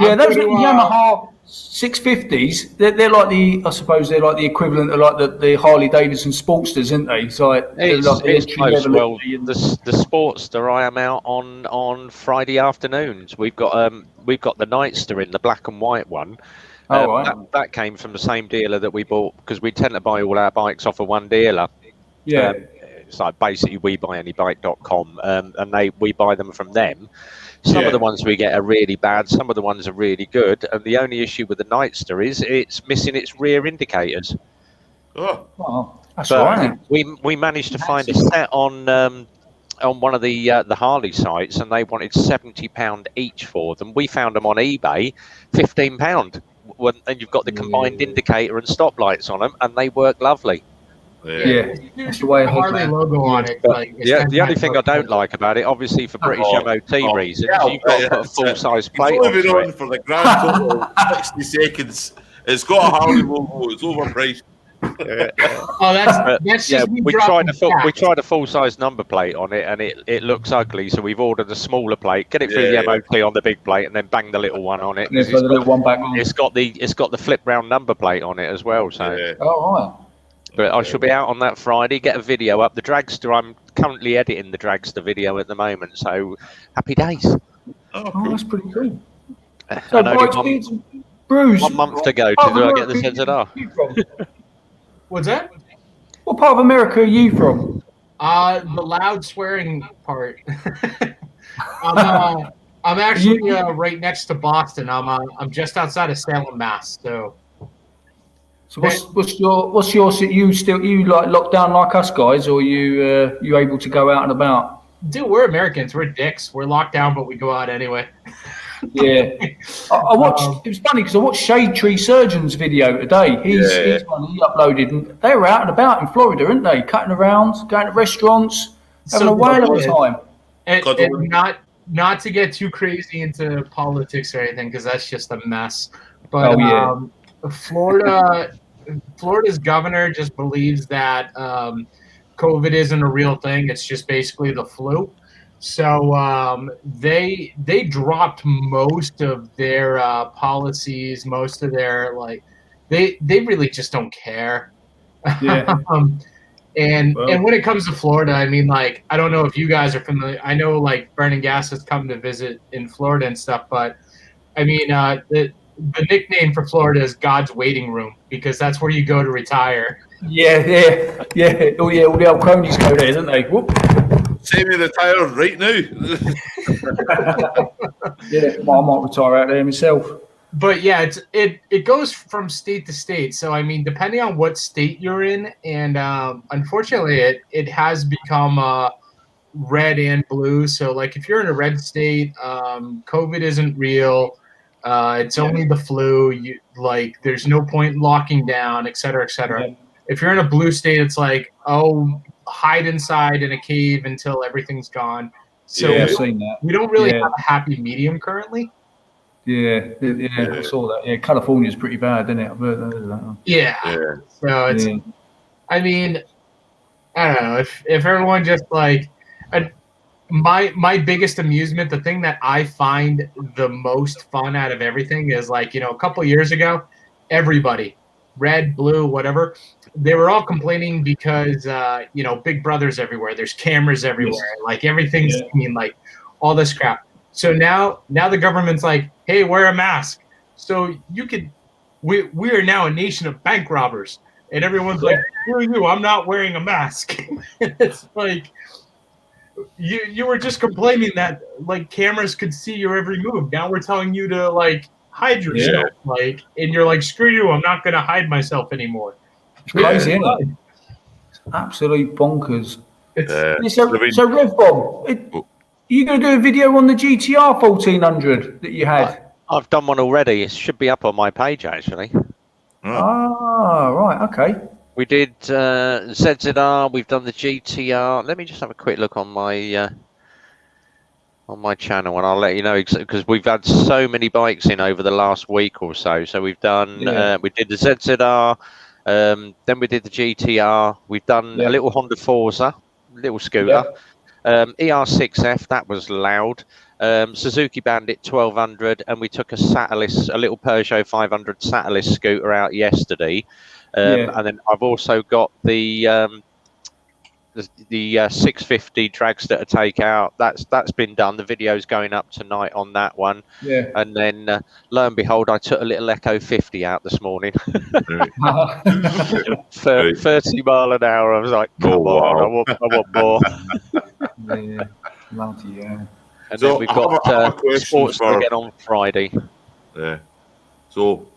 Yeah, I'm those going little to, Yamaha 650s. They're like I suppose they're like the equivalent of like the Harley Davidson Sportsters, isn't they? It's like It's like the close. entry-level Well, and- the Sportster, I am out on Friday afternoons. We've got the Nightster in the black and white one. Oh, right. That came from the same dealer that we bought, because we tend to buy all our bikes off of one dealer. Yeah. It's like basically WeBuyAnyBike.com, and we buy them from them. Some of the ones we get are really bad. Some of the ones are really good. And the only issue with the Nightster is it's missing its rear indicators. Oh, That's But right. we managed to find a set on one of the Harley sites, and they wanted £70 each for them. We found them on eBay, £15. And you've got the combined indicator and stoplights on them, and they work lovely. Yeah, that's the way it is, Harley man. logo on it. But Like, it's yeah, that the only type thing of- I don't like about it, obviously for British MOT reasons, you've got to put a full-size plate It's only been onto on it. for the grand total of 60 seconds. It's got a Harley logo. It's overpriced. Oh, that's Yeah, just me we dropping facts. tried a full-size number plate on it, and it looks ugly. So we've ordered a smaller plate, get it through Yeah. the MOT on the big plate, and then bang the little one on it. Yeah, 'cause throw the little one back on. it's got the flip round number plate on it as well. So, Yeah. Oh, right. but I shall be out on that Friday. Get a video up. The Dragster. I'm currently editing the Dragster video at the moment. So happy days. Oh, Oh, that's pretty cool. And So, only Bryce Beards and Brews. 1 month to go. What Do part I of get the America Centenar? are you from? What's that? What part of America are you from? The loud swearing part. I'm actually right next to Boston. I'm just outside of Salem, Mass. So So what's your you like locked down like us guys, or you able to go out and about? dude, we're Americans. We're dicks. We're locked down, but we go out anyway. Yeah, I watched. It was funny because I watched Shade Tree Surgeon's video today. He's one he uploaded, and they were out and about in Florida, weren't they? Cutting around, going to restaurants, having a whale of a time. And not to get too crazy into politics or anything, because that's just a mess. But Florida's governor just believes that COVID isn't a real thing. It's just basically the flu. So they dropped most of their policies, most of their they really just don't care. Yeah. And when it comes to Florida, I mean, I don't know if you guys are familiar. I know Brennan Gass has come to visit in Florida and stuff, but I mean, the nickname for Florida is God's waiting room, because that's where you go to retire. Yeah. Oh yeah, all the old cronies go there, don't they? Whoop. Semi-retired right now. Yeah, I might retire out there myself. But yeah, it goes from state to state. So I mean, depending on what state you're in, and unfortunately, it has become red and blue. So if you're in a red state, COVID isn't real. It's only the flu. There's no point in locking down, et cetera, et cetera. Yeah. If you're in a blue state, it's hide inside in a cave until everything's gone. So I've seen that. we don't really have a happy medium currently. Yeah, I saw that. Yeah, California's pretty bad, isn't it? I've heard that. Yeah. So it's. Yeah. I mean, I don't know if everyone just my biggest amusement, the thing that I find the most fun out of everything is a couple years ago, everybody, red, blue, whatever. They were all complaining because Big Brother's everywhere. There's cameras everywhere. Like everything's seen, like all this crap. So now the government's like, hey, wear a mask. So we are now a nation of bank robbers. And everyone's like, screw you, I'm not wearing a mask. It's like you were just complaining that like cameras could see your every move. Now we're telling you to like hide yourself, and you're like, screw you, I'm not gonna hide myself anymore. It's crazy, isn't it? Absolute bonkers. So Rev Bomb, are you going to do a video on the GTR 1400 that you had? I've done one already. It should be up on my page, actually. Ah, right, okay. We did ZZR. We've done the GTR. Let me just have a quick look on my channel, and I'll let you know, because we've had so many bikes in over the last week or so. So we've done. We did the ZZR. Then we did the GTR. We've done a little Honda Forza, little scooter. ER6F, that was loud. Suzuki Bandit 1200, and we took a little Peugeot 500 Satellis scooter out yesterday. And then I've also got the 650 dragster to take out. That's been done. The video's going up tonight on that one. Yeah. And then lo and behold, I took a little Echo 50 out this morning. 30 mile an hour. I was like, come on, I want more. And so then we've got sports again on Friday. Yeah. So,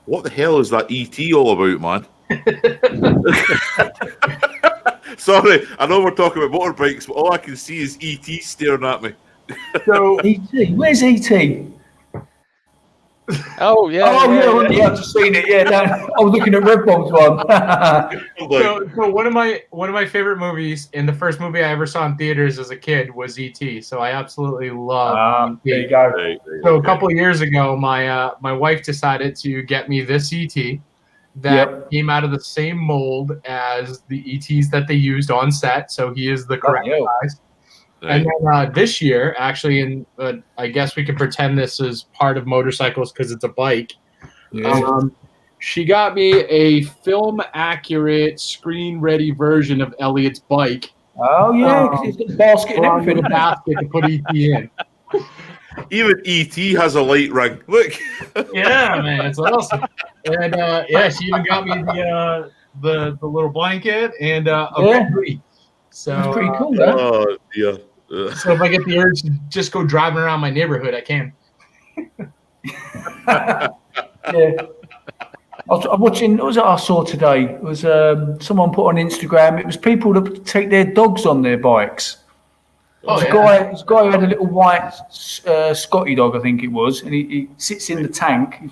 what the hell is that ET all about, man? Sorry, I know we're talking about motorbikes, but all I can see is ET staring at me. So ET, where's ET? Oh yeah, I've just seen it. Yeah, I was looking at Red Bomb's one. So one of my favorite movies, and the first movie I ever saw in theaters as a kid was E.T. So I absolutely love E.T. There you go. So a couple of years ago, my wife decided to get me this E.T. that came out of the same mold as the ETs that they used on set. So he is the correct size. And then this year, actually, and I guess we can pretend this is part of motorcycles because it's a bike. Yeah. She got me a film-accurate, screen-ready version of Elliot's bike. Oh, yeah, because it's got the basket and everything. The basket to put ET in. Even ET has a light ring. Look. Yeah, man, it's awesome. And she even got me the little blanket and a hoodie. So that's pretty cool, man. Oh, yeah. So if I get the urge to just go driving around my neighborhood, I can. Yeah. I'm watching. What was it I saw today? It was someone put on Instagram. It was people that take their dogs on their bikes. There's a guy who had a little white Scotty dog, I think it was, and he sits in the tank.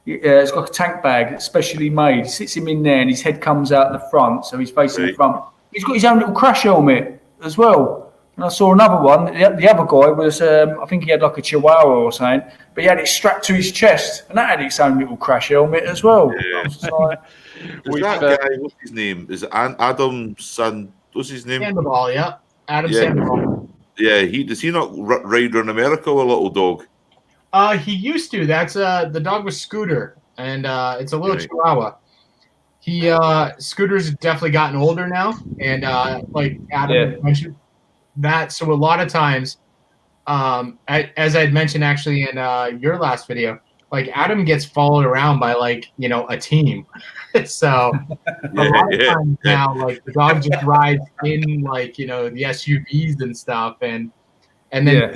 It's got a tank bag, specially made. He sits him in there, and his head comes out the front, so he's facing the front. He's got his own little crash helmet as well. And I saw another one. The other guy was, I think he had like a Chihuahua or something, but he had it strapped to his chest, and that had its own little crash helmet as well. Yeah. That guy, what's his name? Is it Adam Sand? What's his name? Sandoval, yeah. Adam Sandoval. Yeah, does he not ride around America with a little dog? He used to. That's the dog was Scooter, and it's a little Chihuahua. Scooter's definitely gotten older now, and like Adam mentioned that. So a lot of times, as I'd mentioned actually in your last video, like Adam gets followed around by like a team. So a lot of times now, like the dog just rides in like the SUVs and stuff, and then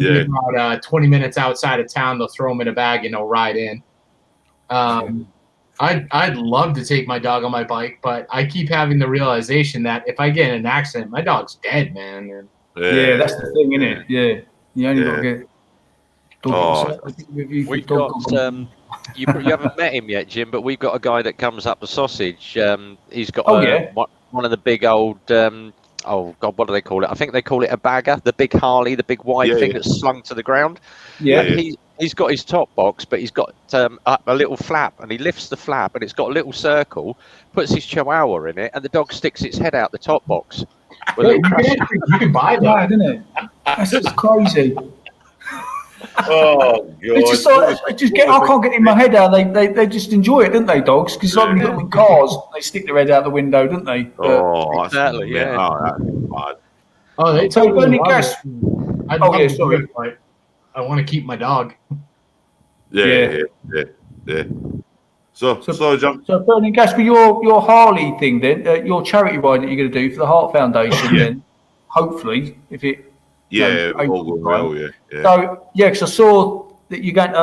about 20 minutes outside of town, they'll throw him in a bag and they'll ride in. I'd love to take my dog on my bike, but I keep having the realization that if I get in an accident, my dog's dead, man. Yeah, that's the thing, isn't it? Yeah, you only got to get. We've got you haven't met him yet, Jim, but we've got a guy that comes up the sausage. He's got one of the big old. Oh God, what do they call it? I think they call it a bagger, the big Harley, the big wide thing that's slung to the ground. Yeah. He's got his top box, but he's got a little flap, and he lifts the flap, and it's got a little circle, puts his Chihuahua in it, and the dog sticks its head out the top box. You can buy that, isn't it? That's just crazy. Oh God! It's just like, I can't get in my head how they just enjoy it, don't they, dogs? Because it's like when you put them in cars, they stick their head out the window, don't they? Oh, that's Exactly, yeah. Oh, that's bad. Oh, they So totally Bernie love Gas. it. I'd Oh, love yeah, to do sorry. it, but I want to keep my dog. Yeah. So jump. So Bernie Gas, for your Harley thing, then your charity ride that you're going to do for the Heart Foundation, then hopefully, if it Yeah, April all going time. well. Yeah. So yeah, because I saw that you got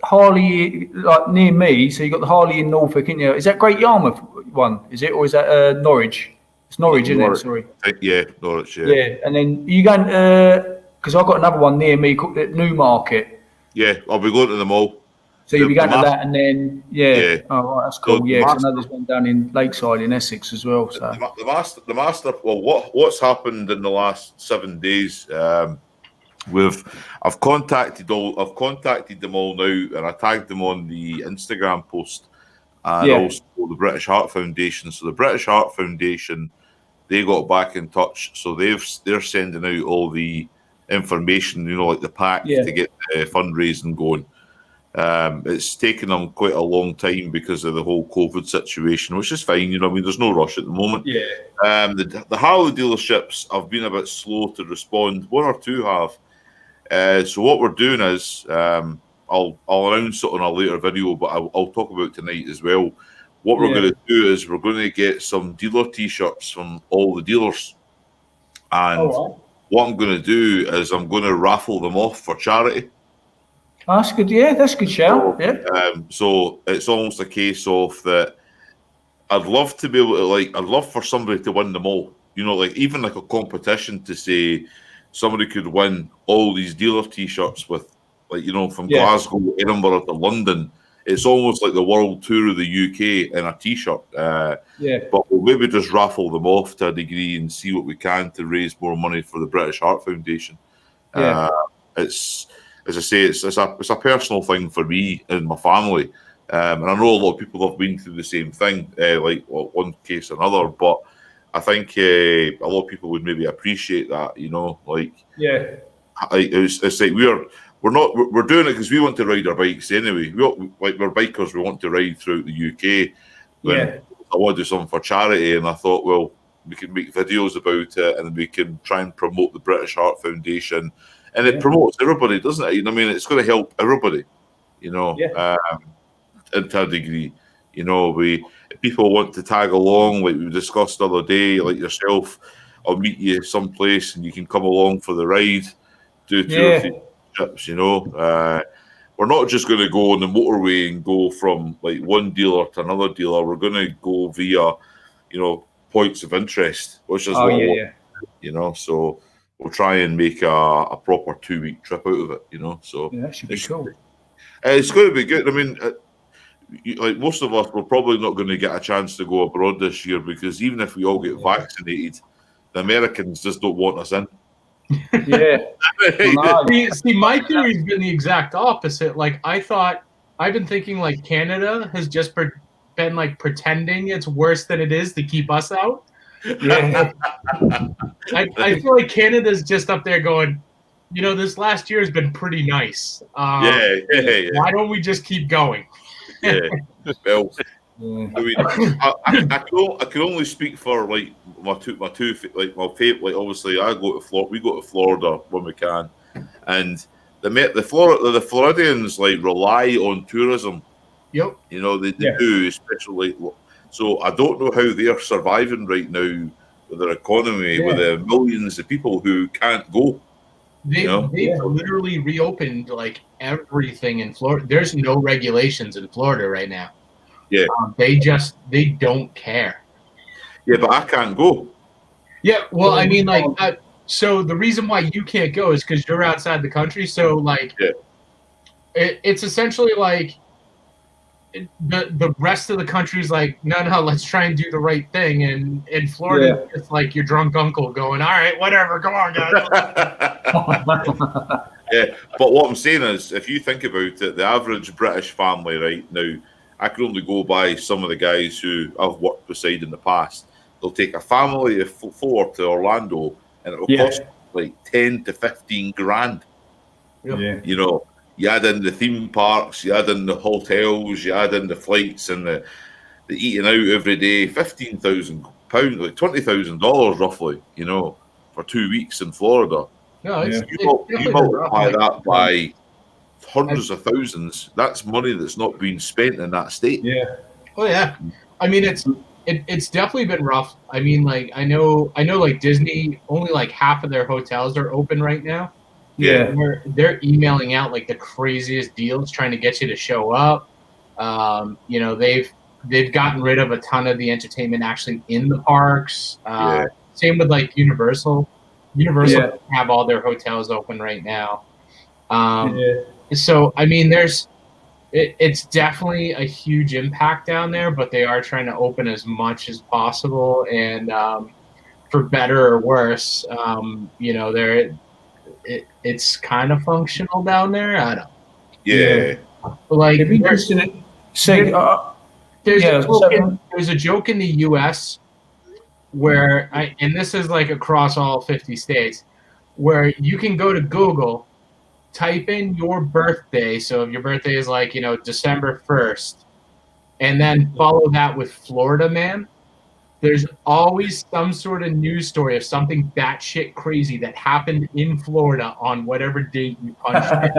Harley like near me. So you got the Harley in Norfolk, isn't you? Is that Great Yarmouth one? Is it, or is that Norwich? It's Norwich, isn't it? Norwich. Sorry. Yeah, Norwich. Yeah, and then you going because I've got another one near me called at Newmarket. Yeah, I'll be going to them all. So you'll be The going to mas- that, and then Yeah. oh right, that's cool. So the Yeah, 'cause I master- know there's one down in Lakeside in Essex as well. So The master. Well, what's happened in the last 7 days? I've contacted them all now, and I tagged them on the Instagram post, and also the British Heart Foundation. So the British Heart Foundation, they got back in touch. So they're sending out all the information, like the pack to get the fundraising going. It's taken them quite a long time because of the whole COVID situation, which is fine. There's no rush at the moment. yeah, The Harley dealerships have been a bit slow to respond. One or two have. So what we're doing is, I'll announce it on a later video, but I'll talk about it tonight as well. What we're going to do is we're going to get some dealer T-shirts from all the dealers, and what I'm going to do is I'm going to raffle them off for charity. that's good. Yeah, that's a good shout. So it's almost a case of that. I'd love to be able to I'd love for somebody to win them all. Even like a competition to say somebody could win all these dealer T-shirts with, from Glasgow, Edinburgh to London. It's almost like the world tour of the UK in a T-shirt. But we'll maybe just raffle them off to a degree and see what we can to raise more money for the British Heart Foundation. It's, as I say, it's a personal thing for me and my family. And I know a lot of people have been through the same thing, one case or another, but I think a lot of people would maybe appreciate that, It's like we're doing it because we want to ride our bikes anyway. We're bikers. We want to ride throughout the UK. I want to do something for charity, and I thought, well, we can make videos about it, and we can try and promote the British Heart Foundation, and it promotes everybody, doesn't it? It's going to help everybody, to a degree. If people want to tag along, like we discussed the other day, like yourself, I'll meet you someplace and you can come along for the ride, do 2 or 3 trips, We're not just going to go on the motorway and go from like one dealer to another dealer. We're going to go via, points of interest, which is so we'll try and make a proper 2-week trip out of it, So that should be cool. It's going to be good. Like most of us, we're probably not going to get a chance to go abroad this year because even if we all get vaccinated, the Americans just don't want us in. See, my theory's been the exact opposite. Like, I've been thinking like Canada has just been like pretending it's worse than it is to keep us out. I feel like Canada's just up there going, this last year has been pretty nice. Why don't we just keep going? Well, I can only speak for like my two like my favorite. Like obviously, we go to Florida when we can, and the Floridians like rely on tourism. Yep. They do, especially. So I don't know how they're surviving right now with their economy, with the millions of people who can't go. They've literally reopened like everything in Florida. There's no regulations in Florida right now. They don't care. But I can't go. So the reason why you can't go is because you're outside the country. So it's essentially like the rest of the country's like, no, let's try and do the right thing. And in Florida, it's like your drunk uncle going, all right, whatever, go on, guys. But what I'm saying is, if you think about it, the average British family right now, I can only go by some of the guys who I've worked beside in the past. They'll take a family of 4 to Orlando, and it will cost like 10 to 15 grand. Yeah. You know, you add in the theme parks, you add in the hotels, you add in the flights and the eating out every day. £15,000, like $20,000 roughly. You know, for 2 weeks in Florida. No, it's, Yeah. it's You definitely multiply rough. that by hundreds of thousands. That's money that's not being spent in that state. Yeah. Oh yeah, I mean it's definitely been rough. I mean, like I know like Disney, only like half of their hotels are open right now. Yeah. They're emailing out like the craziest deals, trying to get you to show up. You know, they've gotten rid of a ton of the entertainment actually in the parks. Same with like Universal. Universal Yeah. have all their hotels open right now. Yeah. So I mean, it's definitely a huge impact down there, but they are trying to open as much as possible, and for better or worse, you know, it's kind of functional down there. I don't. Yeah. Like It'd be interesting to see. there's a joke in the U.S. where and this is like across all 50 states, where you can go to Google, type in your birthday. So if your birthday is like, you know, December 1st, and then follow that with Florida Man, there's always some sort of news story of something batshit crazy that happened in Florida on whatever date you punched in.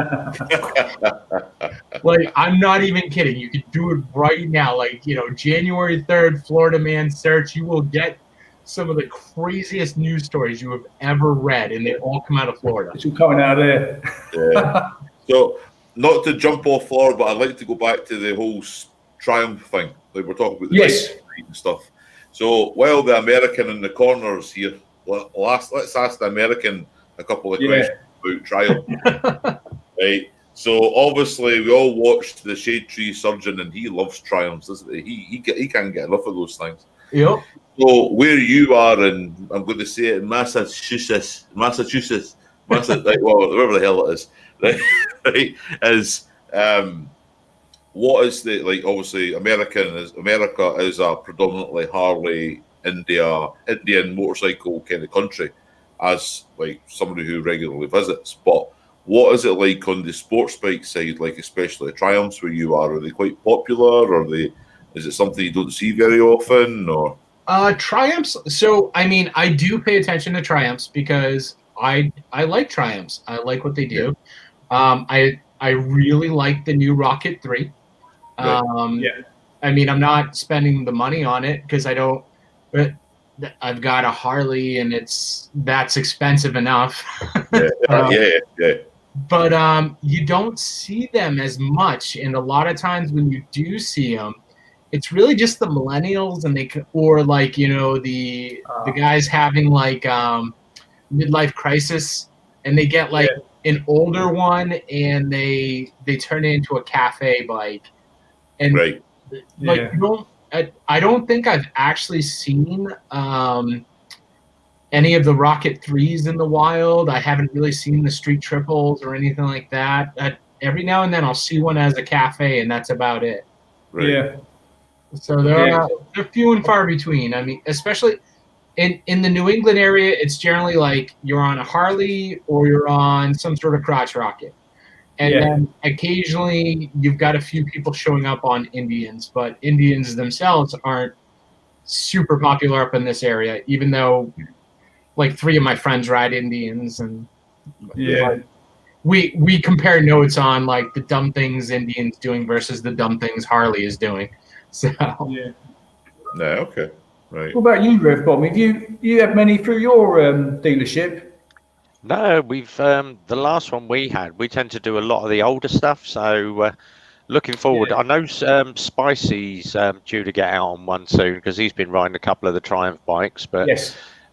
Like, I'm not even kidding. You can do it right now. Like, you know, January 3rd, Florida Man search, you will get some of the craziest news stories you have ever read, and they all come out of Florida. It's all coming out of there. Yeah. So, not to jump off Florida, but I'd like to go back to the whole Triumph thing. Like we're talking about the Yes. and stuff. So, while the American in the corners here, let's ask the American a couple of questions about Triumph. Right. So, obviously, we all watched the Shade Tree Surgeon, and he loves Triumphs, doesn't he? He can't get enough of those things. Yep. So where you are in, I'm going to say it in Massachusetts, like, well, wherever the hell it is, right, is what is the, like, obviously America is a predominantly Harley Indian motorcycle kind of country, as like somebody who regularly visits. But what is it like on the sports bike side, like especially Triumphs where you are? Are they quite popular? Or is it something you don't see very often? Or Triumphs. So, I mean, I do pay attention to Triumphs because I like Triumphs. I like what they do. I really like the new Rocket 3. I mean, I'm not spending the money on it because I don't. But I've got a Harley, and that's expensive enough. But you don't see them as much, and a lot of times when you do see them, it's really just the millennials, and or like, you know, the guys having like midlife crisis, and they get like an older one, and they turn it into a cafe bike, and like I don't think I've actually seen any of the Rocket 3s in the wild. I haven't really seen the Street Triples or anything like that. Every now and then I'll see one as a cafe, and that's about it. Right. Yeah. So they're few and far between. I mean, especially in the New England area, it's generally like you're on a Harley or you're on some sort of crotch rocket. And then occasionally you've got a few people showing up on Indians, but Indians themselves aren't super popular up in this area, even though like 3 of my friends ride Indians, and like, we compare notes on like the dumb things Indians doing versus the dumb things Harley is doing. So okay, right. What about you, Rev Bomb? Have you have many through your dealership? No, we've the last one we had. We tend to do a lot of the older stuff. So looking forward, I know Spicy's due to get out on one soon because he's been riding a couple of the Triumph bikes. But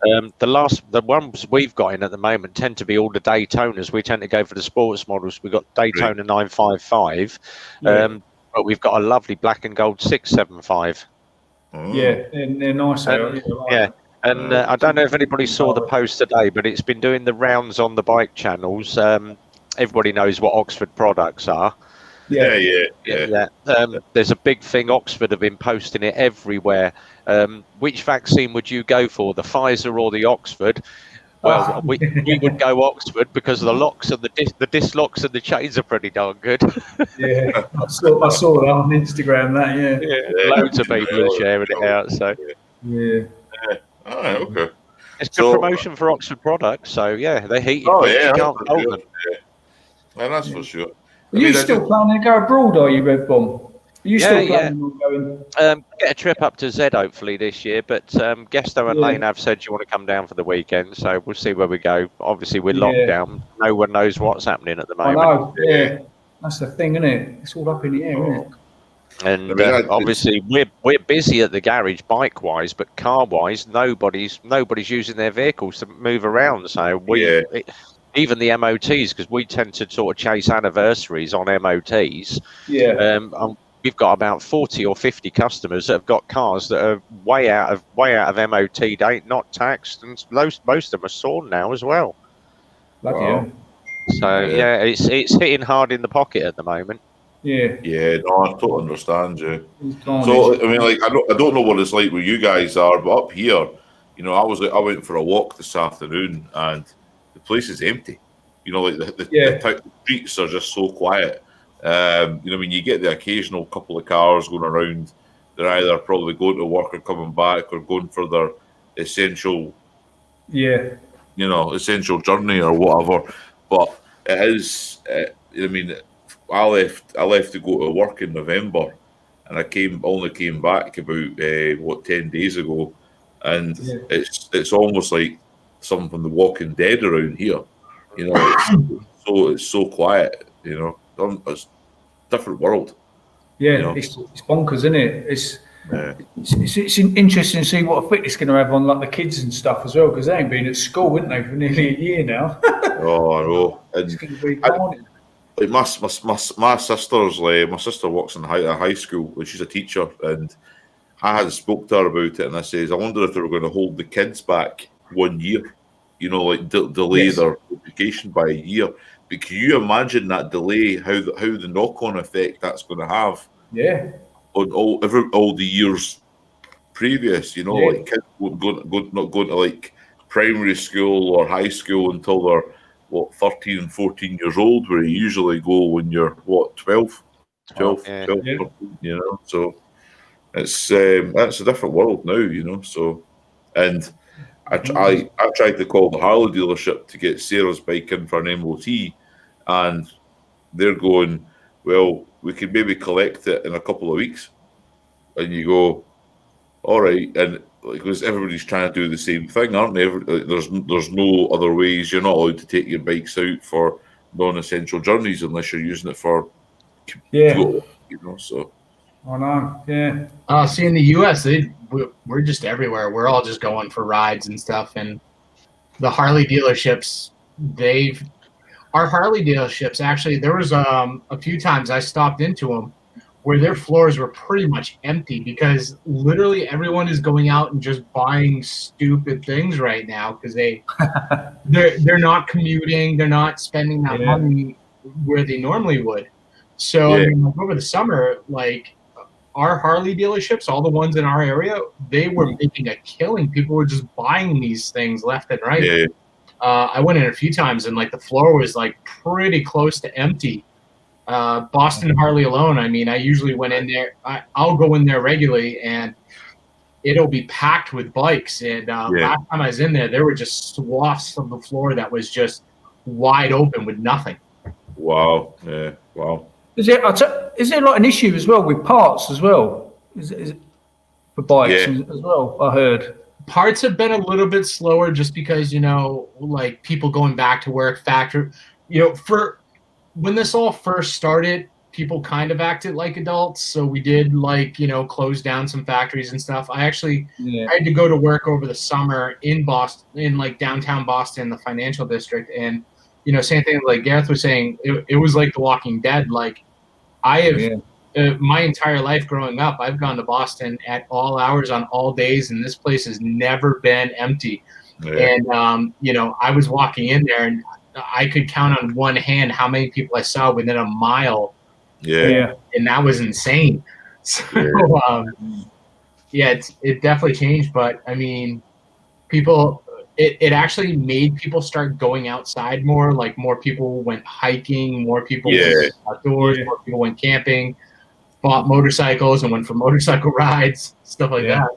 the ones we've got in at the moment tend to be all the Daytonas. We tend to go for the sports models. We've got Daytona 955. But we've got a lovely black and gold 675. Yeah, they're nice. And I don't know if anybody saw the post today, but it's been doing the rounds on the bike channels. Everybody knows what Oxford products are. There's a big thing. Oxford have been posting it everywhere. Which vaccine would you go for, the Pfizer or the Oxford? Well, we would go Oxford because the locks and the disc locks and the chains are pretty darn good. Yeah, I saw that on Instagram. That Loads of people are sharing it out. So yeah. All right, okay. it's good promotion for Oxford products. So yeah, they're heated. Oh You yeah, can't hold them. Yeah, that's for sure. Are you still planning to go abroad? Are you, Red Bomb? Are you still planning on going? Get a trip up to Z hopefully this year, but Gesto and Lane have said you want to come down for the weekend, so we'll see where we go. Obviously, we're locked down. No one knows what's happening at the moment. I know, yeah. That's the thing, isn't it? It's all up in the air, isn't it? And obviously, we're busy at the garage bike-wise, but car-wise, nobody's using their vehicles to move around. So even the MOTs, because we tend to sort of chase anniversaries on MOTs. Yeah. We've got about 40 or 50 customers that have got cars that are way out of MOT date, not taxed, and most of them are SORN now as well. Bloody hell. So it's hitting hard in the pocket at the moment. Yeah. Yeah, no, I totally understand you. So I mean, like, I don't know what it's like where you guys are, but up here, you know, I went for a walk this afternoon and the place is empty. You know, like the streets are just so quiet. You know, when you get the occasional couple of cars going around, they're either probably going to work or coming back or going for their essential, essential journey or whatever. But it is, I mean, I left to go to work in November, and I only came back about 10 days ago, and it's almost like something from The Walking Dead around here. You know, it's so quiet. You know, it's a different world. Yeah, you know? it's bonkers, isn't it? It's interesting to see what effect it's going to have on like the kids and stuff as well, because they ain't been at school, haven't they, for nearly a year now. Oh, I know. And it's going to be carnage. Like my sister's my sister works in a high school, and she's a teacher, and I had spoke to her about it, and I says, I wonder if they were going to hold the kids back 1 year, you know, like delay their education by a year. But can you imagine that delay? How the knock-on effect that's going to have? Yeah. On all the years previous, you know, like kids not going to like primary school or high school until they're 13 and 14 years old, where you usually go when you're 12, 14, you know. So it's a different world now, you know. So, and I tried to call the Harley dealership to get Sarah's bike in for an MOT, and they're going, well, we could maybe collect it in a couple of weeks. And you go, all right, and because everybody's trying to do the same thing, aren't they? There's no other ways. You're not allowed to take your bikes out for non-essential journeys unless you're using it for fuel, you know. So I know, see, in the US, we're just everywhere. We're all just going for rides and stuff, and the Harley dealerships, our Harley dealerships, actually, there was a few times I stopped into them where their floors were pretty much empty because literally everyone is going out and just buying stupid things right now because they're not commuting, they're not spending that money where they normally would. So I mean, like, over the summer, like our Harley dealerships, all the ones in our area, they were making a killing. People were just buying these things left and right. Yeah. I went in a few times and like the floor was like pretty close to empty. Boston Harley alone, I mean, I usually went in there. I'll go in there regularly, and it'll be packed with bikes. And last time I was in there, there were just swaths of the floor that was just wide open with nothing. Wow. Yeah. Wow. Is there like an issue as well with parts as well? Is it for bikes as well? I heard parts have been a little bit slower just because, you know, like people going back to work, factory, you know, for when this all first started, people kind of acted like adults. So we did, like, you know, close down some factories and stuff. I actually I had to go to work over the summer in Boston, in like downtown Boston, the financial district. And, you know, same thing like Gareth was saying, it was like The Walking Dead. Like I have my entire life growing up, I've gone to Boston at all hours on all days, and this place has never been empty. Yeah. And, you know, I was walking in there and I could count on one hand how many people I saw within a mile. Yeah. And that was insane. So, it definitely changed. But I mean, people, it actually made people start going outside more. Like more people went hiking, more people went outdoors, more people went camping, bought motorcycles and went for motorcycle rides, stuff like that.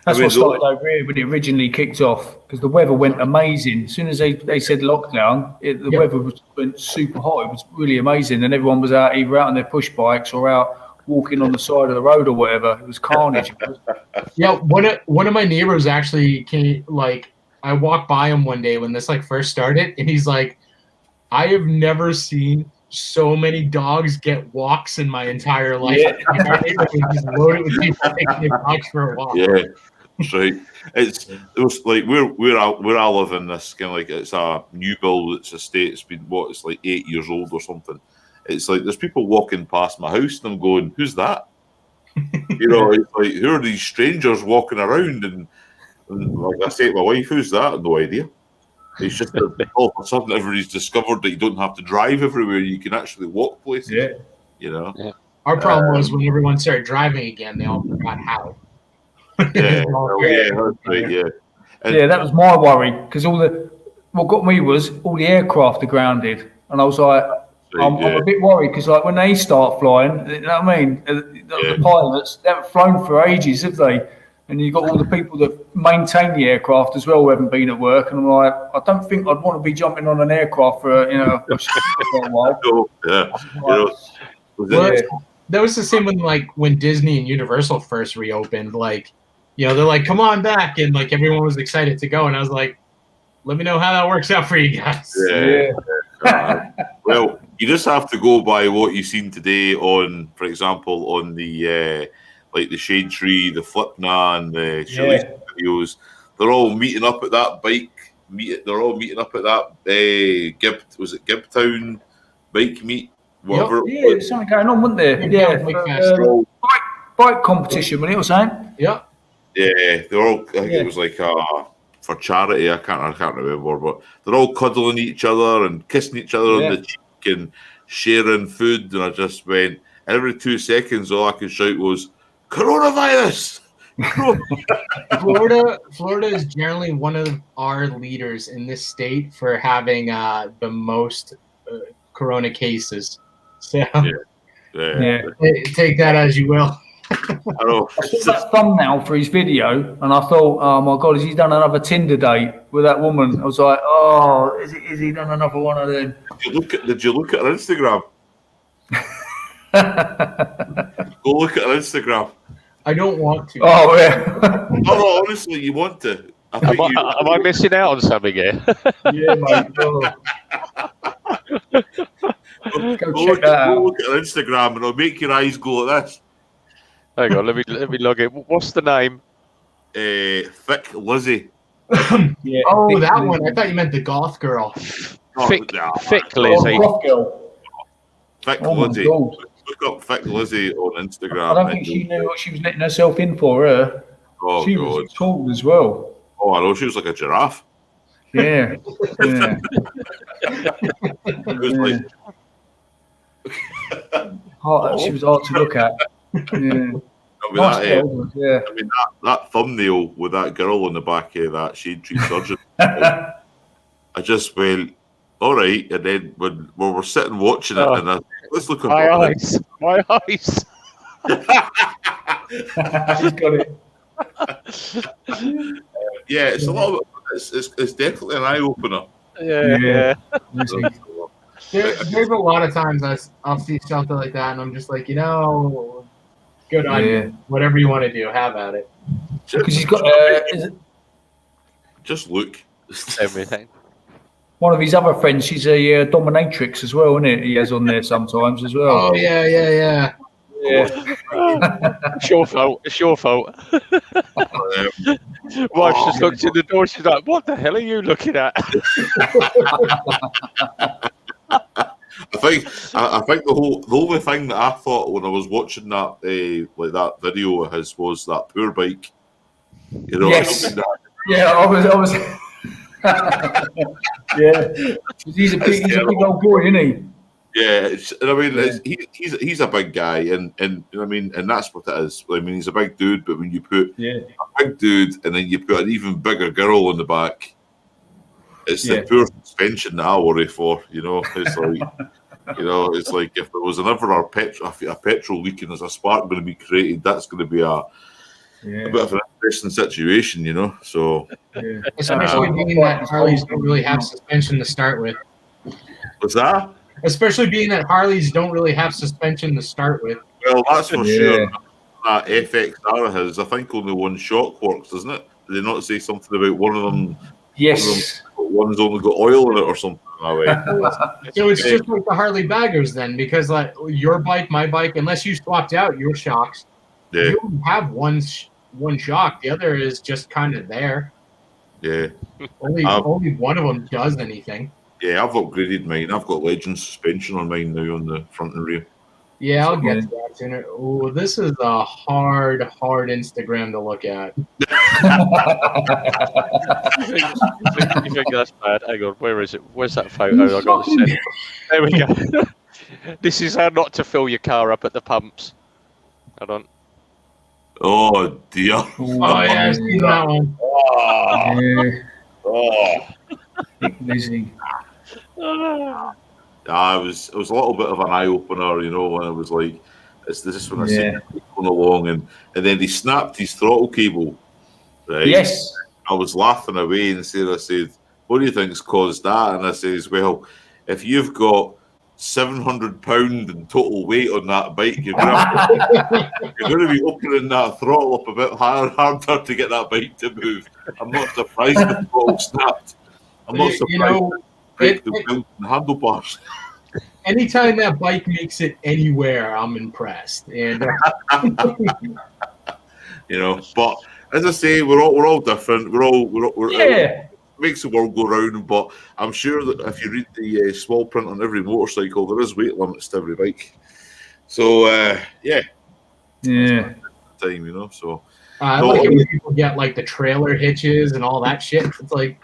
That's what started over here when it originally kicked off, because the weather went amazing. As soon as they said lockdown, the weather went super hot. It was really amazing, and everyone was out either out on their push bikes or out walking on the side of the road or whatever. It was carnage. Yeah, one of my neighbors actually came. Like, I walked by him one day when this like first started, and he's like, "I have never seen so many dogs get walks in my entire life." Like, our neighborhood was just loaded with people taking their dogs for a walk. Yeah, that's right. It was like where I live in this kind of like it's a new build. It's a estate. It's been it's like 8 years old or something. It's like there's people walking past my house and I'm going, who's that? You know, it's like, who are these strangers walking around? And like I say to my wife, who's that? I have no idea. It's just that all of a sudden everybody's discovered that you don't have to drive everywhere. You can actually walk places. Yeah. You know? Yeah. Our problem was when everyone started driving again, they all forgot how. Yeah, that's right, yeah. And that was my worry, because what got me was all the aircraft are grounded. And I was like, I'm a bit worried because, like, when they start flying, you know what I mean? The pilots, they haven't flown for ages, have they? And you've got all the people that maintain the aircraft as well who haven't been at work. And I'm like, I don't think I'd want to be jumping on an aircraft for a while. That was the same when Disney and Universal first reopened. Like, you know, they're like, "Come on back," and like everyone was excited to go. And I was like, "Let me know how that works out for you guys." Well, you just have to go by what you've seen today on, for example, on the like the Shade Tree, the Flipna, and the Chili videos. They're all meeting up at that bike. They're all meeting up at that Gibtown bike meet, whatever. Yeah, there's something going on, wasn't there? Bike competition, wasn't it, or something? Yeah. Yeah, they're all. I think it was like for charity. I can't remember, but they're all cuddling each other and kissing each other on the cheek and sharing food. And I just went every 2 seconds. All I could shout was "Coronavirus!" Florida is generally one of our leaders in this state for having the most corona cases. So take that as you will. I know. I saw that thumbnail for his video, and I thought, "Oh my God, has he done another Tinder date with that woman?" I was like, "Oh, is he done another one of them?" Did you look at her Instagram? Go look at her Instagram. I don't want to. Oh yeah. No, honestly, you want to. Am I missing out on something here? Yeah, mate. Go look at her Instagram, and it'll make your eyes go like this. Hang on, let me log in. What's the name? Thick Lizzie. Yeah. Oh, that one. I thought you meant the goth girl. Thick Lizzie. Thick Lizzie. Look up Thick Lizzie on Instagram. I don't think she knew what she was letting herself in for. Her. Oh, she God. was tall as well. Oh, I know. She was like a giraffe. Yeah. Yeah. It was like. She was hard to look at. Yeah. I mean, that thumbnail with that girl on the back of that Shade Tree Surgeon. I just went, all right. And then when we were sitting watching it, and let's look at my eyes. My eyes. She's got it. Yeah, it's a lot. It's definitely an eye opener. Yeah. There's a lot of times I'll see something like that, and I'm just like, good on you. Whatever you want to do, have at it. Because he's got just look. Everything. One of his other friends, she's a dominatrix as well, isn't it? He has on there sometimes as well. Oh yeah. It's your fault. It's your fault. Wife just looked in the door. She's like, "What the hell are you looking at?" I think the only thing that I thought when I was watching that that video of his was that poor bike. Yes. I was. Yeah. He's a big old boy, isn't he? Yeah, and I mean, he's a big guy, and I mean, and that's what it is. I mean, he's a big dude, but when you put a big dude and then you put an even bigger girl on the back, it's the poor suspension that I worry for. You know, it's like, it's like if there was ever a petrol leaking, as a spark going to be created, that's going to be a bit of an interesting situation. You know, so especially being that Harleys don't really have suspension to start with. What's that? Especially being that Harleys don't really have suspension to start with. Well, that's for sure. That FXR has, I think, only one shock works, doesn't it? Did they not say something about one of them? Yes. One's only got oil in it or something that way. So it's just like the Harley baggers then, because like your bike, my bike, unless you swapped out your shocks, you only have one shock. The other is just kind of there. Yeah. Only one of them does anything. Yeah, I've upgraded mine. I've got Legend suspension on mine now on the front and rear. Yeah, I'll get to that sooner. Oh, this is a hard Instagram to look at. You think that's bad? Hang on, where is it? Where's that photo? I got to send it. There we go. This is how not to fill your car up at the pumps. Hold on. Oh dear. Oh yeah, I've seen that one. Lizzie. It was a little bit of an eye opener, when I was like, "Is this when I see him going along?" And then he snapped his throttle cable. Right. Yes. I was laughing away and I said, "What do you think's caused that?" And I says, "Well, if you've got 700 pound in total weight on that bike, you're going to be opening that throttle up a bit harder to get that bike to move." I'm not surprised the throttle snapped. I'm not surprised. The handlebars. Anytime that bike makes it anywhere, I'm impressed. And but as I say, we're all different. We're makes the world go round. But I'm sure that if you read the small print on every motorcycle, there is weight limits to every bike. So time, So I like it when people get like the trailer hitches and all that shit. It's like,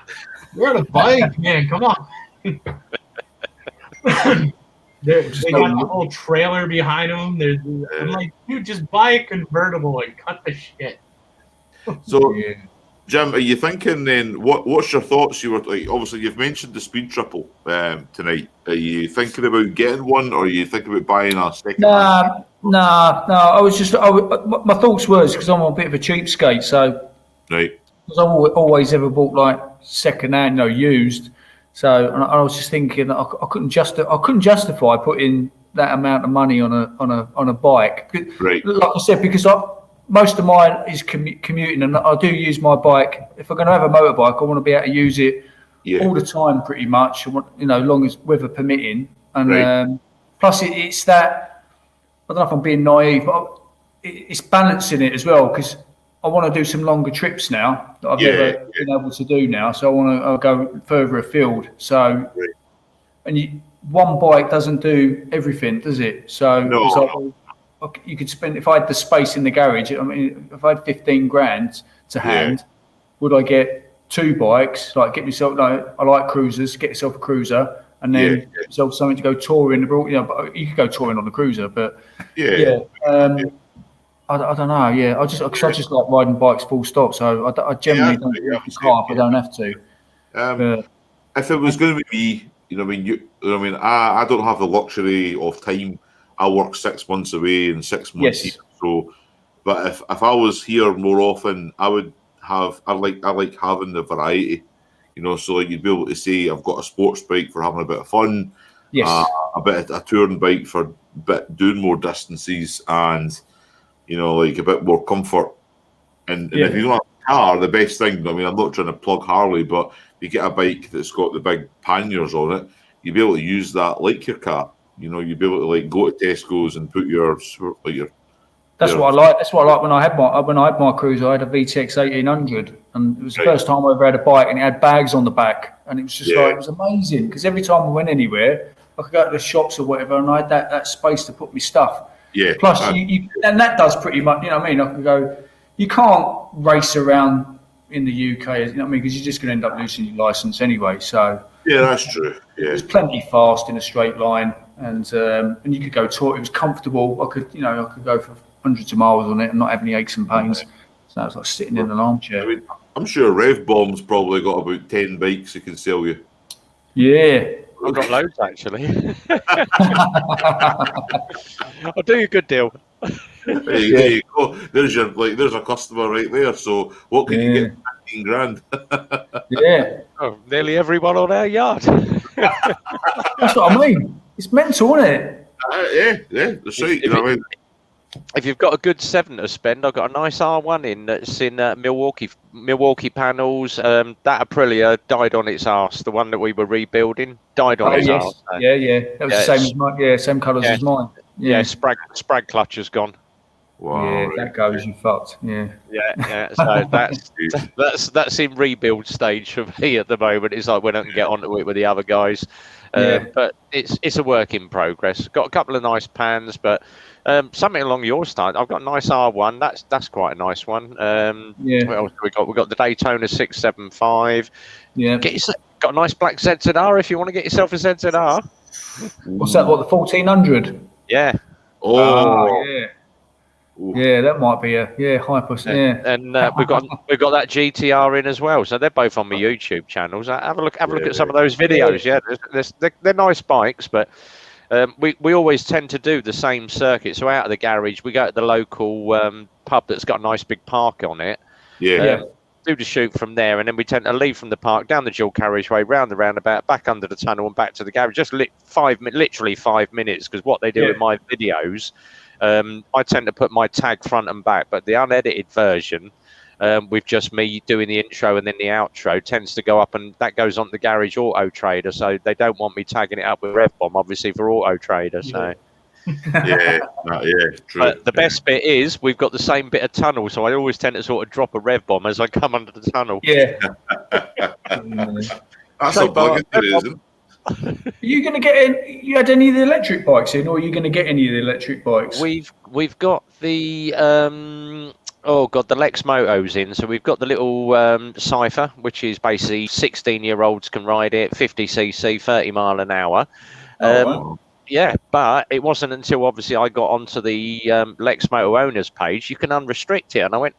we're on a bike, man. Come on. They got the whole trailer behind them. I'm like, dude, just buy a convertible and cut the shit. So, Jim, are you thinking then? What's your thoughts? You were like, obviously, you've mentioned the speed triple tonight. Are you thinking about getting one, or are you thinking about buying a second? No. I was just, my thoughts were because I'm a bit of a cheapskate, so right. Because I've always ever bought like second hand, used. So and I was just thinking I couldn't justify putting that amount of money on a bike. Right. Like I said, because most of mine is commuting, and I do use my bike. If I'm going to have a motorbike, I want to be able to use it all the time, pretty much. I want, long as weather permitting. And plus, it's that, I don't know if I'm being naive, but it's balancing it as well, because I want to do some longer trips now that I've never been able to do now. So I want to go further afield. So, and one bike doesn't do everything, does it? So you could spend, if I had the space in the garage, I mean, if I had 15 grand to hand, would I get two bikes? Like get myself, I like cruisers, get yourself a cruiser, and then get yourself something to go touring. But you could go touring on the cruiser, but I don't know. Yeah, I just like riding bikes full stop. So I generally don't use the car if I don't have to. If it was going to be me, I don't have the luxury of time. I work 6 months away and 6 months here. So, but if I was here more often, I like having the variety. So like you'd be able to say I've got a sports bike for having a bit of fun. Yes. A touring bike for doing more distances and. Like a bit more comfort. And if you don't have a car, the best thing, I'm not trying to plug Harley, but you get a bike that's got the big panniers on it, you'll be able to use that like your car. You'll be able to like go to Tesco's and put your. That's what I like. That's what I like when I had my cruiser. I had a VTX 1800, and it was the first time I ever had a bike, and it had bags on the back, and it was just it was amazing because every time I went anywhere, I could go to the shops or whatever, and I had that space to put my stuff. Yeah. Plus, and that does pretty much. I can go. You can't race around in the UK, because you're just going to end up losing your license anyway. So yeah, that's true. Yeah, it's plenty fast in a straight line. and you could go tour. It was comfortable. I could go for hundreds of miles on it and not have any aches and pains. So it was like sitting in an armchair. I mean, I'm sure Rev Bomb's probably got about 10 bikes he can sell you. Yeah. I've got loads actually. I'll do you a good deal. There you go. There's a customer right there. So what can you get? 15 grand. Yeah. Oh, nearly everyone on our yard. That's what I mean. It's mental, isn't it? Yeah. That's right. You know what I mean? If you've got a good 7 to spend, I've got a nice R1 in that's in Milwaukee panels. That Aprilia died on its arse. The one that we were rebuilding died on its arse. Yeah. That was the same as mine. Yeah, same colours as mine. Yeah, sprag clutch has gone. Wow. Yeah, that goes, you fucked. Yeah. So that's in rebuild stage for me at the moment. It's like when I can get onto it with the other guys. But it's a work in progress. Got a couple of nice pans, but something along your style. I've got a nice R1. That's quite a nice one. What else have we got? We've got the Daytona 675. Yeah. Got a nice black ZZR if you want to get yourself a ZZR. What's that? What, the 1400? Yeah. Oh. Yeah. Yeah, that might be hyper. Yeah. And we've got that GTR in as well. So they're both on my YouTube channels. Have a look at some of those videos. Yeah, they're nice bikes, but we always tend to do the same circuit. So out of the garage, we go to the local pub that's got a nice big park on it. Do the shoot from there, and then we tend to leave from the park down the dual carriageway, round the roundabout, back under the tunnel, and back to the garage. Just literally 5 minutes, because what they do in my videos, I tend to put my tag front and back, but the unedited version, with just me doing the intro and then the outro, tends to go up, and that goes on the Garage Auto Trader. So they don't want me tagging it up with Rev Bomb, obviously, for Auto Trader. So. True. But the best bit is we've got the same bit of tunnel, so I always tend to sort of drop a Rev Bomb as I come under the tunnel. Yeah. That's obligatory, isn't it? Are you going to get in? You had any of the electric bikes in, or are you going to get any of the electric bikes? We've got the the Lex Motos in. So we've got the little Cypher, which is basically 16-year-olds can ride it, 50cc, 30 mile an hour. Wow. Yeah, but it wasn't until obviously I got onto the Lex Moto owners page, you can unrestrict it. And I went,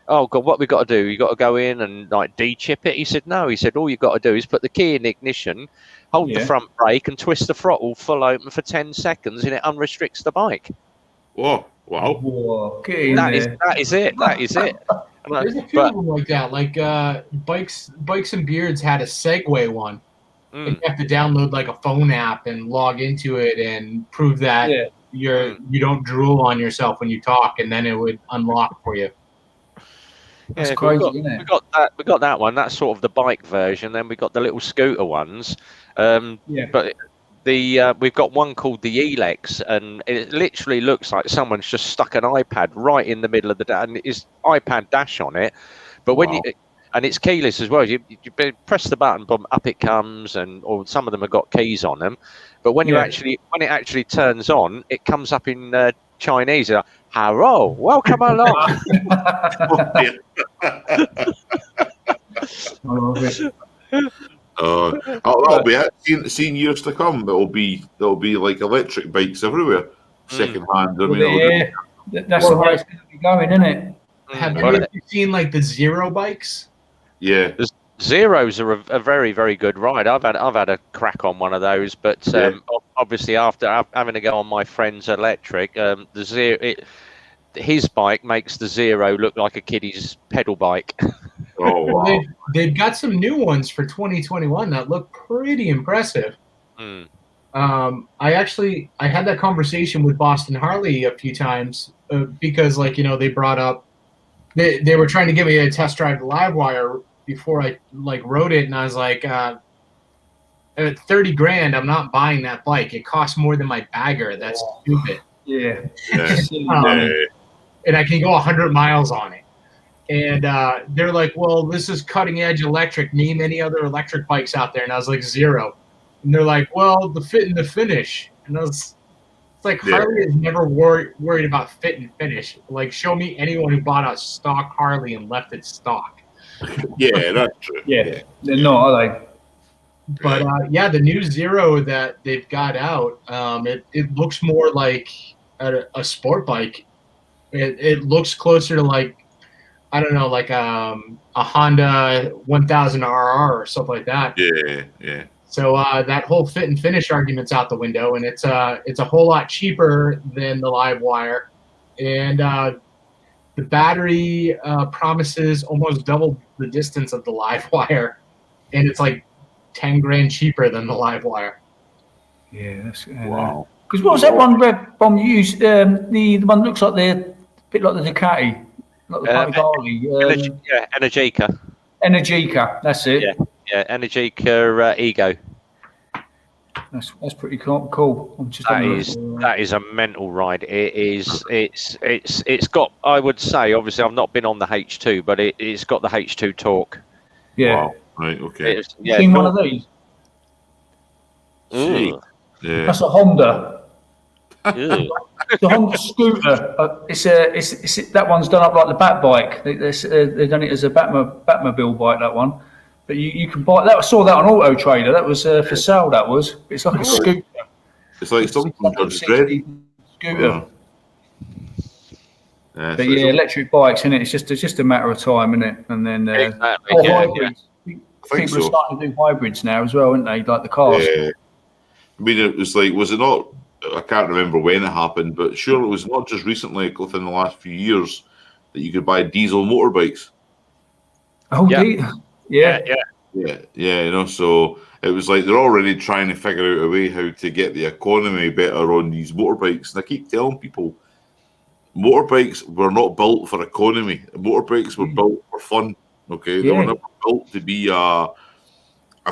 oh God, what we got to do? You got to go in and like de-chip it? He said, no. He said, all you got to do is put the key in the ignition, hold the front brake and twist the throttle full open for 10 seconds and it unrestricts the bike. Whoa, wow. Whoa, that is it. There's a few of them like that. Like Bikes and Beards had a Segway one. You have to download like a phone app and log into it and prove that you don't drool on yourself when you talk, and then it would unlock for you. That's crazy, isn't it? We got that one. That's sort of the bike version. Then we got the little scooter ones. But we've got one called the Elex, and it literally looks like someone's just stuck an iPad right in the middle of the dash, and it's iPad dash on it. But when and it's keyless as well. You press the button, boom, up it comes, or some of them have got keys on them. But when it actually turns on, it comes up in Chinese. Like, hello, welcome along. That'll be it. Seen years to come. There'll be like electric bikes everywhere, second hand. That's the way it's going to be going, isn't it? Have you seen like the Zero bikes? Yeah, the Zeros are a very, very good ride. I've had a crack on one of those, but obviously after having to go on my friend's electric, his bike makes the Zero look like a kiddie's pedal bike. Oh, wow. They've got some new ones for 2021 that look pretty impressive. I had that conversation with Boston Harley a few times because, they brought up they were trying to give me a test drive the Livewire before I rode it, and I was like, at 30 grand, I'm not buying that bike. It costs more than my bagger. That's stupid. Yeah. And I can go 100 miles on it. And they're like, well, this is cutting edge electric. Name any other electric bikes out there. And I was like, zero. And they're like, well, the fit and the finish. And it's like Harley is never worried about fit and finish. Like, show me anyone who bought a stock Harley and left it stock. Yeah, that's true. Yeah. They're not, are they? But yeah, the new Zero that they've got out, it looks more like a sport bike. It looks closer to like, I don't know, like a Honda 1000 RR or something like that. Yeah. So that whole fit and finish argument's out the window, and it's a whole lot cheaper than the Livewire, and the battery promises almost double the distance of the Livewire, and it's like 10 grand cheaper than the Livewire. Yeah, that's Wow. Because what was that one Red Bomb you used? The one that looks like a bit like the Ducati, like the Panigale. Energica. Energica, that's it. Yeah, Energica Ego. That's pretty cool. I'm just that is a mental ride. It is. It's got. I would say, obviously, I've not been on the H2, but it's got the H2 torque. Yeah. Wow. Right. Okay. Seen one of these? Yeah. That's a Honda. The Honda scooter. It's that one's done up like the Bat bike. They've done it as a Batmobile bike. That one. But you can buy that. I saw that on Auto Trader. That was for sale. That was. It's like a scooter. It's like something from Judge Dredd. Scooter. Yeah, But yeah, electric bikes, isn't it? It's just a matter of time, isn't it? And then Exactly. hybrids. People are starting to do hybrids now as well, aren't they? Like the cars. Yeah. I mean, it was like, was it not? I can't remember when it happened, but sure, it was not just recently, within the last few years, that you could buy diesel motorbikes. Oh, yeah. You know, so it was like they're already trying to figure out a way how to get the economy better on these motorbikes. And I keep telling people, motorbikes were not built for economy. Motorbikes were built for fun. Okay, they were never built to be a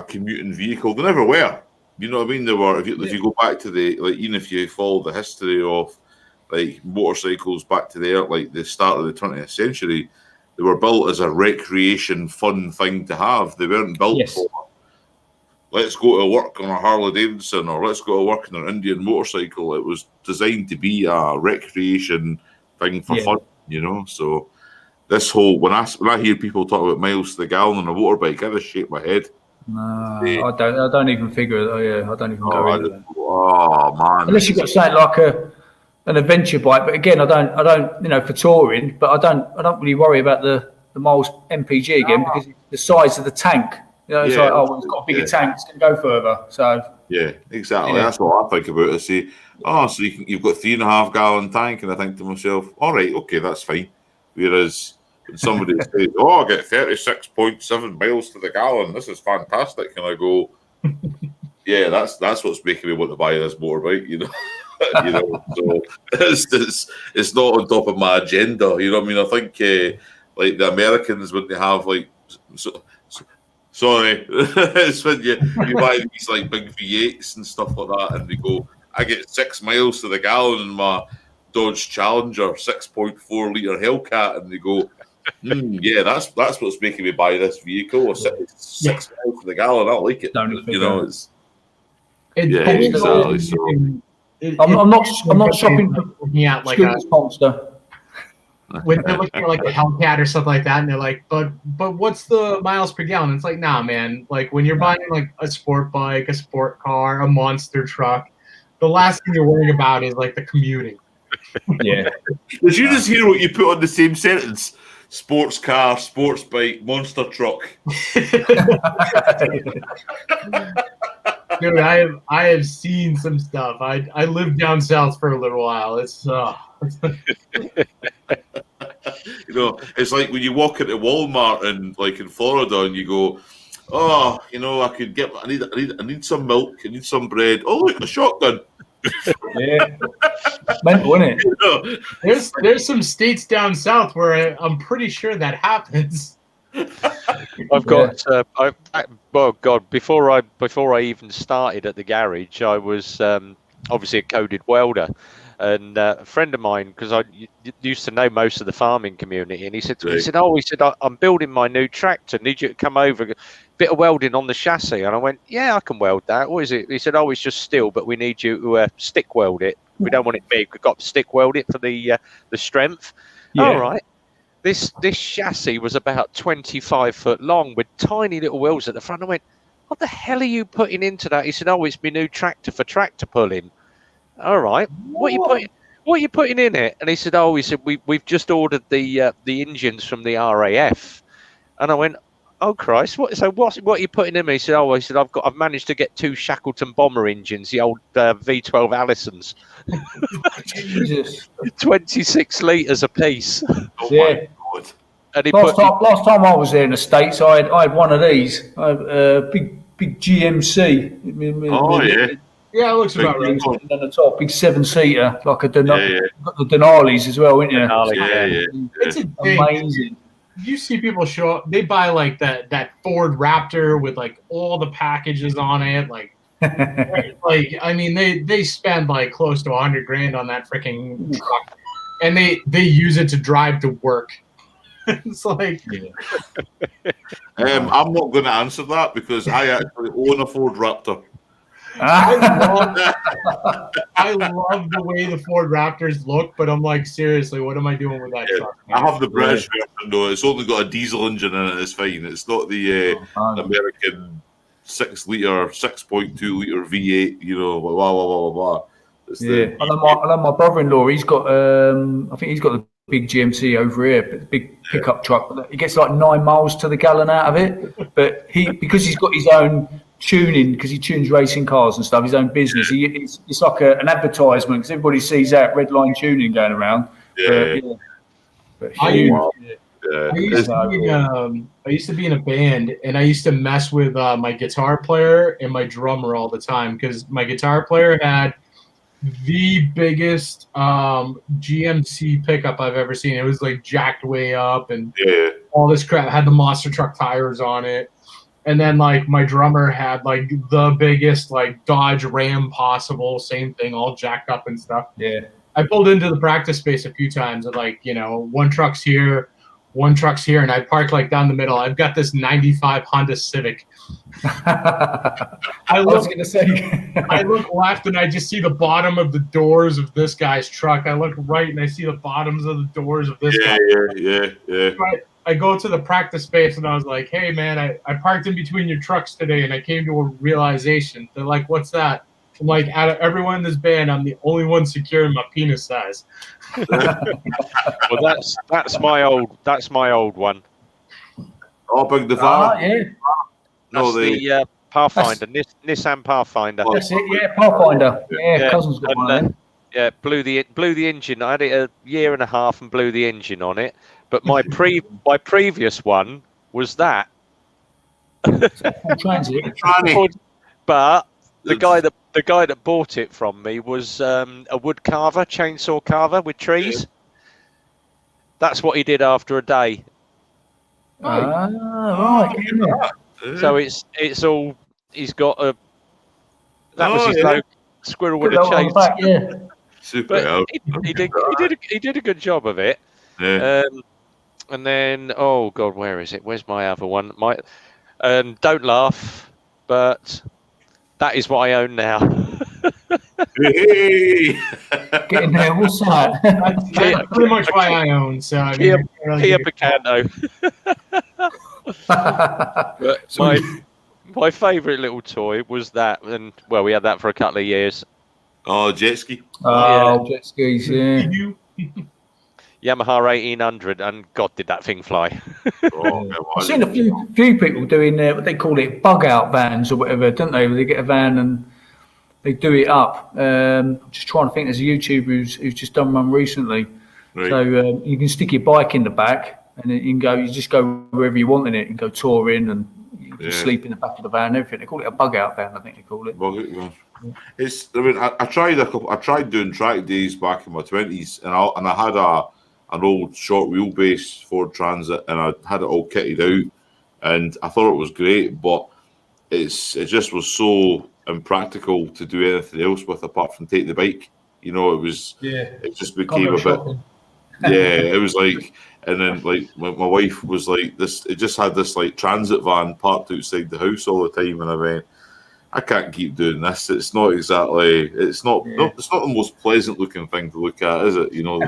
commuting vehicle. They never were. You know what I mean? They were. If you go back to even if you follow the history of like motorcycles back to the start of the 20th century, they were built as a recreation, fun thing to have. They weren't built for let's go to work on a Harley Davidson or let's go to work on an Indian motorcycle. It was designed to be a recreation thing for fun. You know, so this whole when I hear people talk about miles to the gallon on a motorbike, I just shake my head. No, I don't even figure it. Oh, yeah, I don't even go into that. Oh man! Unless you've got something like an adventure bike, but again, I don't, for touring. But I don't really worry about the miles MPG again because it's the size of the tank. You know, it's like, it's got a bigger tank, it's going to go further. So yeah, exactly. Yeah. That's what I think about. I say, so you've got 3.5 gallon tank, and I think to myself, all right, okay, that's fine. Whereas when somebody says, I get 36.7 miles to the gallon, this is fantastic, and I go, yeah, that's what's making me want to buy this motorbike, you know. So it's not on top of my agenda, you know what I mean? I think like the Americans, when they have like sorry, it's when you buy these like big V8s and stuff like that, and they go, I get 6 miles to the gallon in my Dodge Challenger 6.4 litre Hellcat, and they go, yeah, that's what's making me buy this vehicle. 6 miles to the gallon, I like it. You know, exactly. So I'm not shopping for looking at like a monster. When they're looking at like a Hellcat or something like that, and they're like, but what's the miles per gallon? It's like, nah, man. Like when you're buying like a sport bike, a sport car, a monster truck, the last thing you're worrying about is like the commuting. Yeah. Did you just hear what you put on the same sentence? Sports car, sports bike, monster truck. Dude, I have seen some stuff. I lived down south for a little while. It's you know, it's like when you walk into Walmart in Florida and you go, oh, you know, I need some milk, I need some bread. Oh, look, a shotgun. Yeah, mental, isn't it? There's some states down south where I'm pretty sure that happens. I've got oh god, before I even started at the garage, I was obviously a coded welder, and a friend of mine, because I used to know most of the farming community, and he said to me, he said, I'm building my new tractor, need you to come over, bit of welding on the chassis. And I went, yeah, I can weld that. What is it? He said, oh, it's just steel, but we need you to stick weld it. We don't want it big, we've got to stick weld it for the strength. All right. This chassis was about 25 foot long with tiny little wheels at the front. I went, what the hell are you putting into that? He said, oh, it's my new tractor for tractor pulling. All right. What are you putting in it? And he said, we've just ordered the engines from the RAF. And I went, oh Christ, what are you putting in me? He said, I've managed to get 2 Shackleton bomber engines, the old V12 Allisons. Jesus. 26 litres a piece. Oh Yeah. my God. And he Last time I was there in the States, I had one of these, big GMC. Oh, yeah. Yeah, it looks about right. And then the top, big 7-seater, like a Yeah. got the Denali's as well, isn't you? Denali, Yeah. It's a thing. Amazing. You see people show up, they buy like that Ford Raptor with like all the packages on it, like I mean they spend like close to $100,000 on that freaking truck, and they use it to drive to work. It's like, I'm not going to answer that because I actually own a Ford Raptor. I love the way the Ford Raptors look, but I'm like, seriously, what am I doing with that truck? I have the British version though. It's only got a diesel engine in it. It's fine. It's not the American 6-liter, 6.2-liter V8. You know, blah blah blah blah blah. I know my brother-in-law. He's got, I think he's got the big GMC over here, but the big pickup truck. He gets like 9 miles to the gallon out of it. But because he's got his own tuning, because he tunes racing cars and stuff, his own business. It's like an advertisement because everybody sees that red line tuning going around. But huge. I used to be in a band, and I used to mess with my guitar player and my drummer all the time because my guitar player had the biggest GMC pickup I've ever seen. It was like jacked way up and all this crap. Had the monster truck tires on it. And then like my drummer had like the biggest like Dodge Ram possible, same thing, all jacked up and stuff. Yeah. I pulled into the practice space a few times and like, one truck's here, and I parked like down the middle. I've got this 95 Honda Civic. I look left and I just see the bottom of the doors of this guy's truck. I look right and I see the bottoms of the doors of this guy. Yeah. I go to the practice space and I was like, hey man, I parked in between your trucks today and I came to a realization. They're like, what's that? I'm like, out of everyone in this band, I'm the only one securing my penis size. Well, that's my old one. Oh, Big Navara. Yeah. That's the Pathfinder, Nissan Pathfinder. That's it. Yeah, Pathfinder. Yeah, cousin's got one. Blew the engine. I had it a year and a half and blew the engine on it. But my previous one was that. Transit. But the guy that bought it from me was a wood carver, chainsaw carver with trees. That's what he did after a day. Right. So it's all he's got a. That was his own squirrel with a chainsaw. Super. He did a good job of it. Yeah. And then, oh God, where is it? Where's my other one? Don't laugh, but that is what I own now. Hey. Getting there, what's that? That's pretty much why I own. So I mean, Kia Picanto. But my favourite little toy was that, and well, we had that for a couple of years. Oh, jet ski. Jet skis, yeah. Yamaha 1800, and God, did that thing fly. I've seen a few people doing what they call it bug out vans or whatever, don't they? Where they get a van and they do it up. I'm just trying to think. There's a YouTuber who's just done one recently. Right. So you can stick your bike in the back, and then you just go wherever you want in it. You can go touring, and you can sleep in the back of the van and everything. They call it a bug out van, I think they call it. It's. I mean, I tried doing track days back in my 20s, and I had an old short wheelbase Ford Transit, and I had it all kitted out, and I thought it was great, but it just was so impractical to do anything else with apart from take the bike. It just became a bit. It was like, and then like my wife was like this. It just had this like transit van parked outside the house all the time, and I went, I can't keep doing this. It's not exactly. It's not. Yeah. No, it's not the most pleasant looking thing to look at, is it? You know,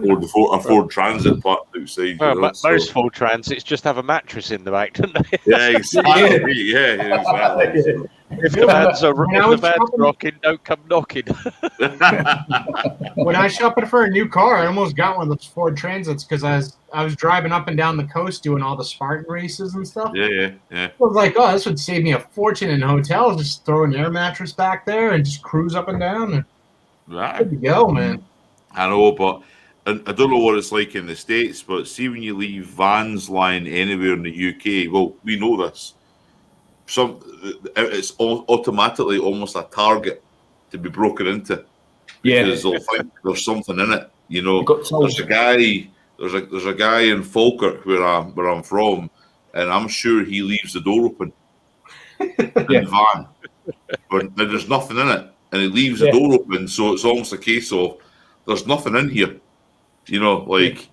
or a Ford Transit parked outside. Well, you know, but most Ford Transits just have a mattress in the back, don't they? Yeah, exactly. Yeah, exactly. So. If the van's rocking, don't come knocking. When I was shopping for a new car, I almost got one of those Ford Transits because I was driving up and down the coast doing all the Spartan races and stuff. Yeah. I was like, oh, this would save me a fortune in hotels. Just throw an air mattress back there and just cruise up and down. And Right. good to go, man. I know, but I don't know what it's like in the States, but see when you leave vans lying anywhere in the UK, well, we know this. It's automatically almost a target to be broken into because they'll think there's something in it. You know, there's a guy in Falkirk where I'm from, and I'm sure he leaves the door open in the van, but there's nothing in it, and he leaves the door open, so it's almost a case of there's nothing in here. You know, like.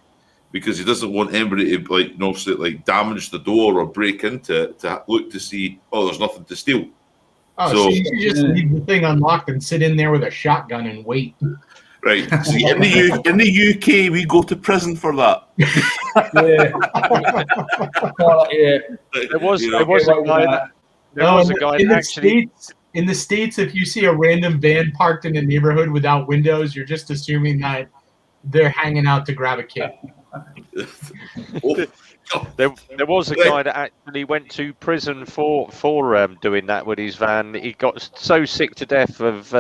Because he doesn't want anybody to damage the door or break into it to look to see, there's nothing to steal. Oh, so you should just leave the thing unlocked and sit in there with a shotgun and wait. Right. See, in the UK, we go to prison for that. There was a guy in actually. In the States, if you see a random van parked in a neighborhood without windows, you're just assuming that they're hanging out to grab a kid. There was a guy that actually went to prison for doing that with his van. He got so sick to death of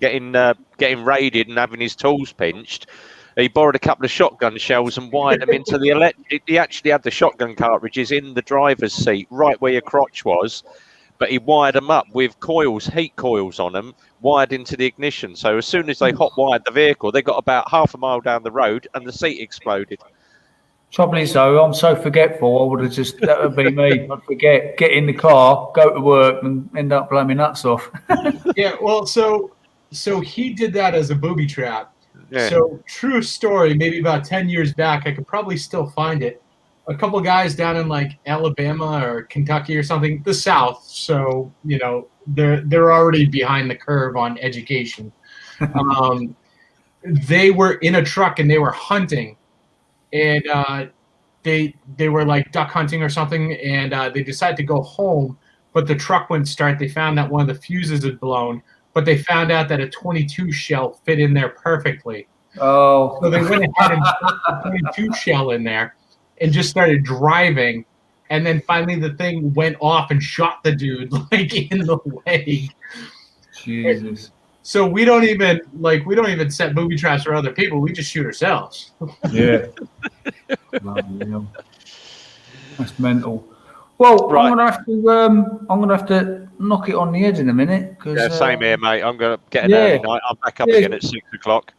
getting raided and having his tools pinched. He borrowed a couple of shotgun shells and wired them into the electric. He actually had the shotgun cartridges in the driver's seat, right where your crotch was. But he wired them up with heat coils on them, wired into the ignition. So as soon as they hot wired the vehicle, they got about half a mile down the road and the seat exploded. Trouble is, though, I'm so forgetful. I would have that would be me. I'd forget, get in the car, go to work, and end up blowing my nuts off. Yeah, well, so he did that as a booby trap. Yeah. So true story, maybe about 10 years back, I could probably still find it. A couple guys down in like Alabama or Kentucky or something, the South. So, you know, they're already behind the curve on education. They were in a truck and they were hunting, and they were like duck hunting or something, and they decided to go home, but the truck wouldn't start. They found that one of the fuses had blown, but they found out that a 22 shell fit in there perfectly. Oh. So they went ahead and put the 22 shell in there and just started driving, and then finally the thing went off and shot the dude like in the leg. Jesus. So we don't even set booby traps for other people. We just shoot ourselves. Yeah. Bloody hell. That's mental. Well, Right. I'm gonna have to knock it on the head in a minute. Same here, mate. I'm going to get an early night. I'm back up again at 6 o'clock.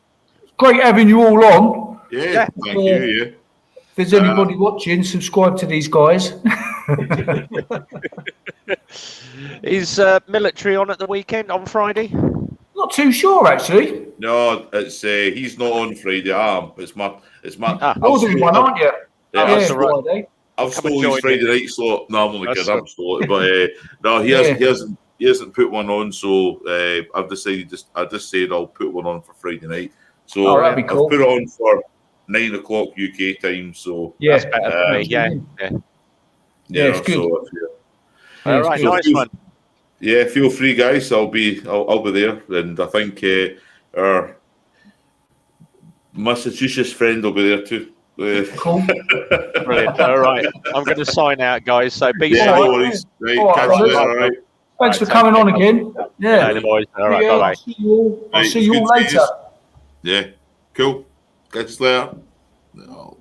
Great having you all on. Yeah, thank you. Yeah. If there's anybody watching, subscribe to these guys. Is military on at the weekend on Friday? Not too sure, actually. No, it's he's not on Friday. It's my. You're doing one, aren't you? Yeah, that's all right. Friday. I've stole his Friday night slot. No, I'm only kidding. I've stole it, but no, he hasn't put one on. So I've decided I just said I'll put one on for Friday night. So that'd be cool. I've put it on for 9 o'clock UK time. So Yeah, that's better for me. Yeah. It's good. So All right, nice one. Yeah, feel free, guys. I'll be there, and I think our Massachusetts friend will be there too. Cool. Brilliant. All right, I'm going to sign out, guys. So be safe. No worries. Right, All right, catch you later. brothers. All right. Thanks for coming on again. Yeah. Later, boys. All right, bye bye. I'll Right, see you all it's good to see later. you. Yeah, cool. Catch you later. No.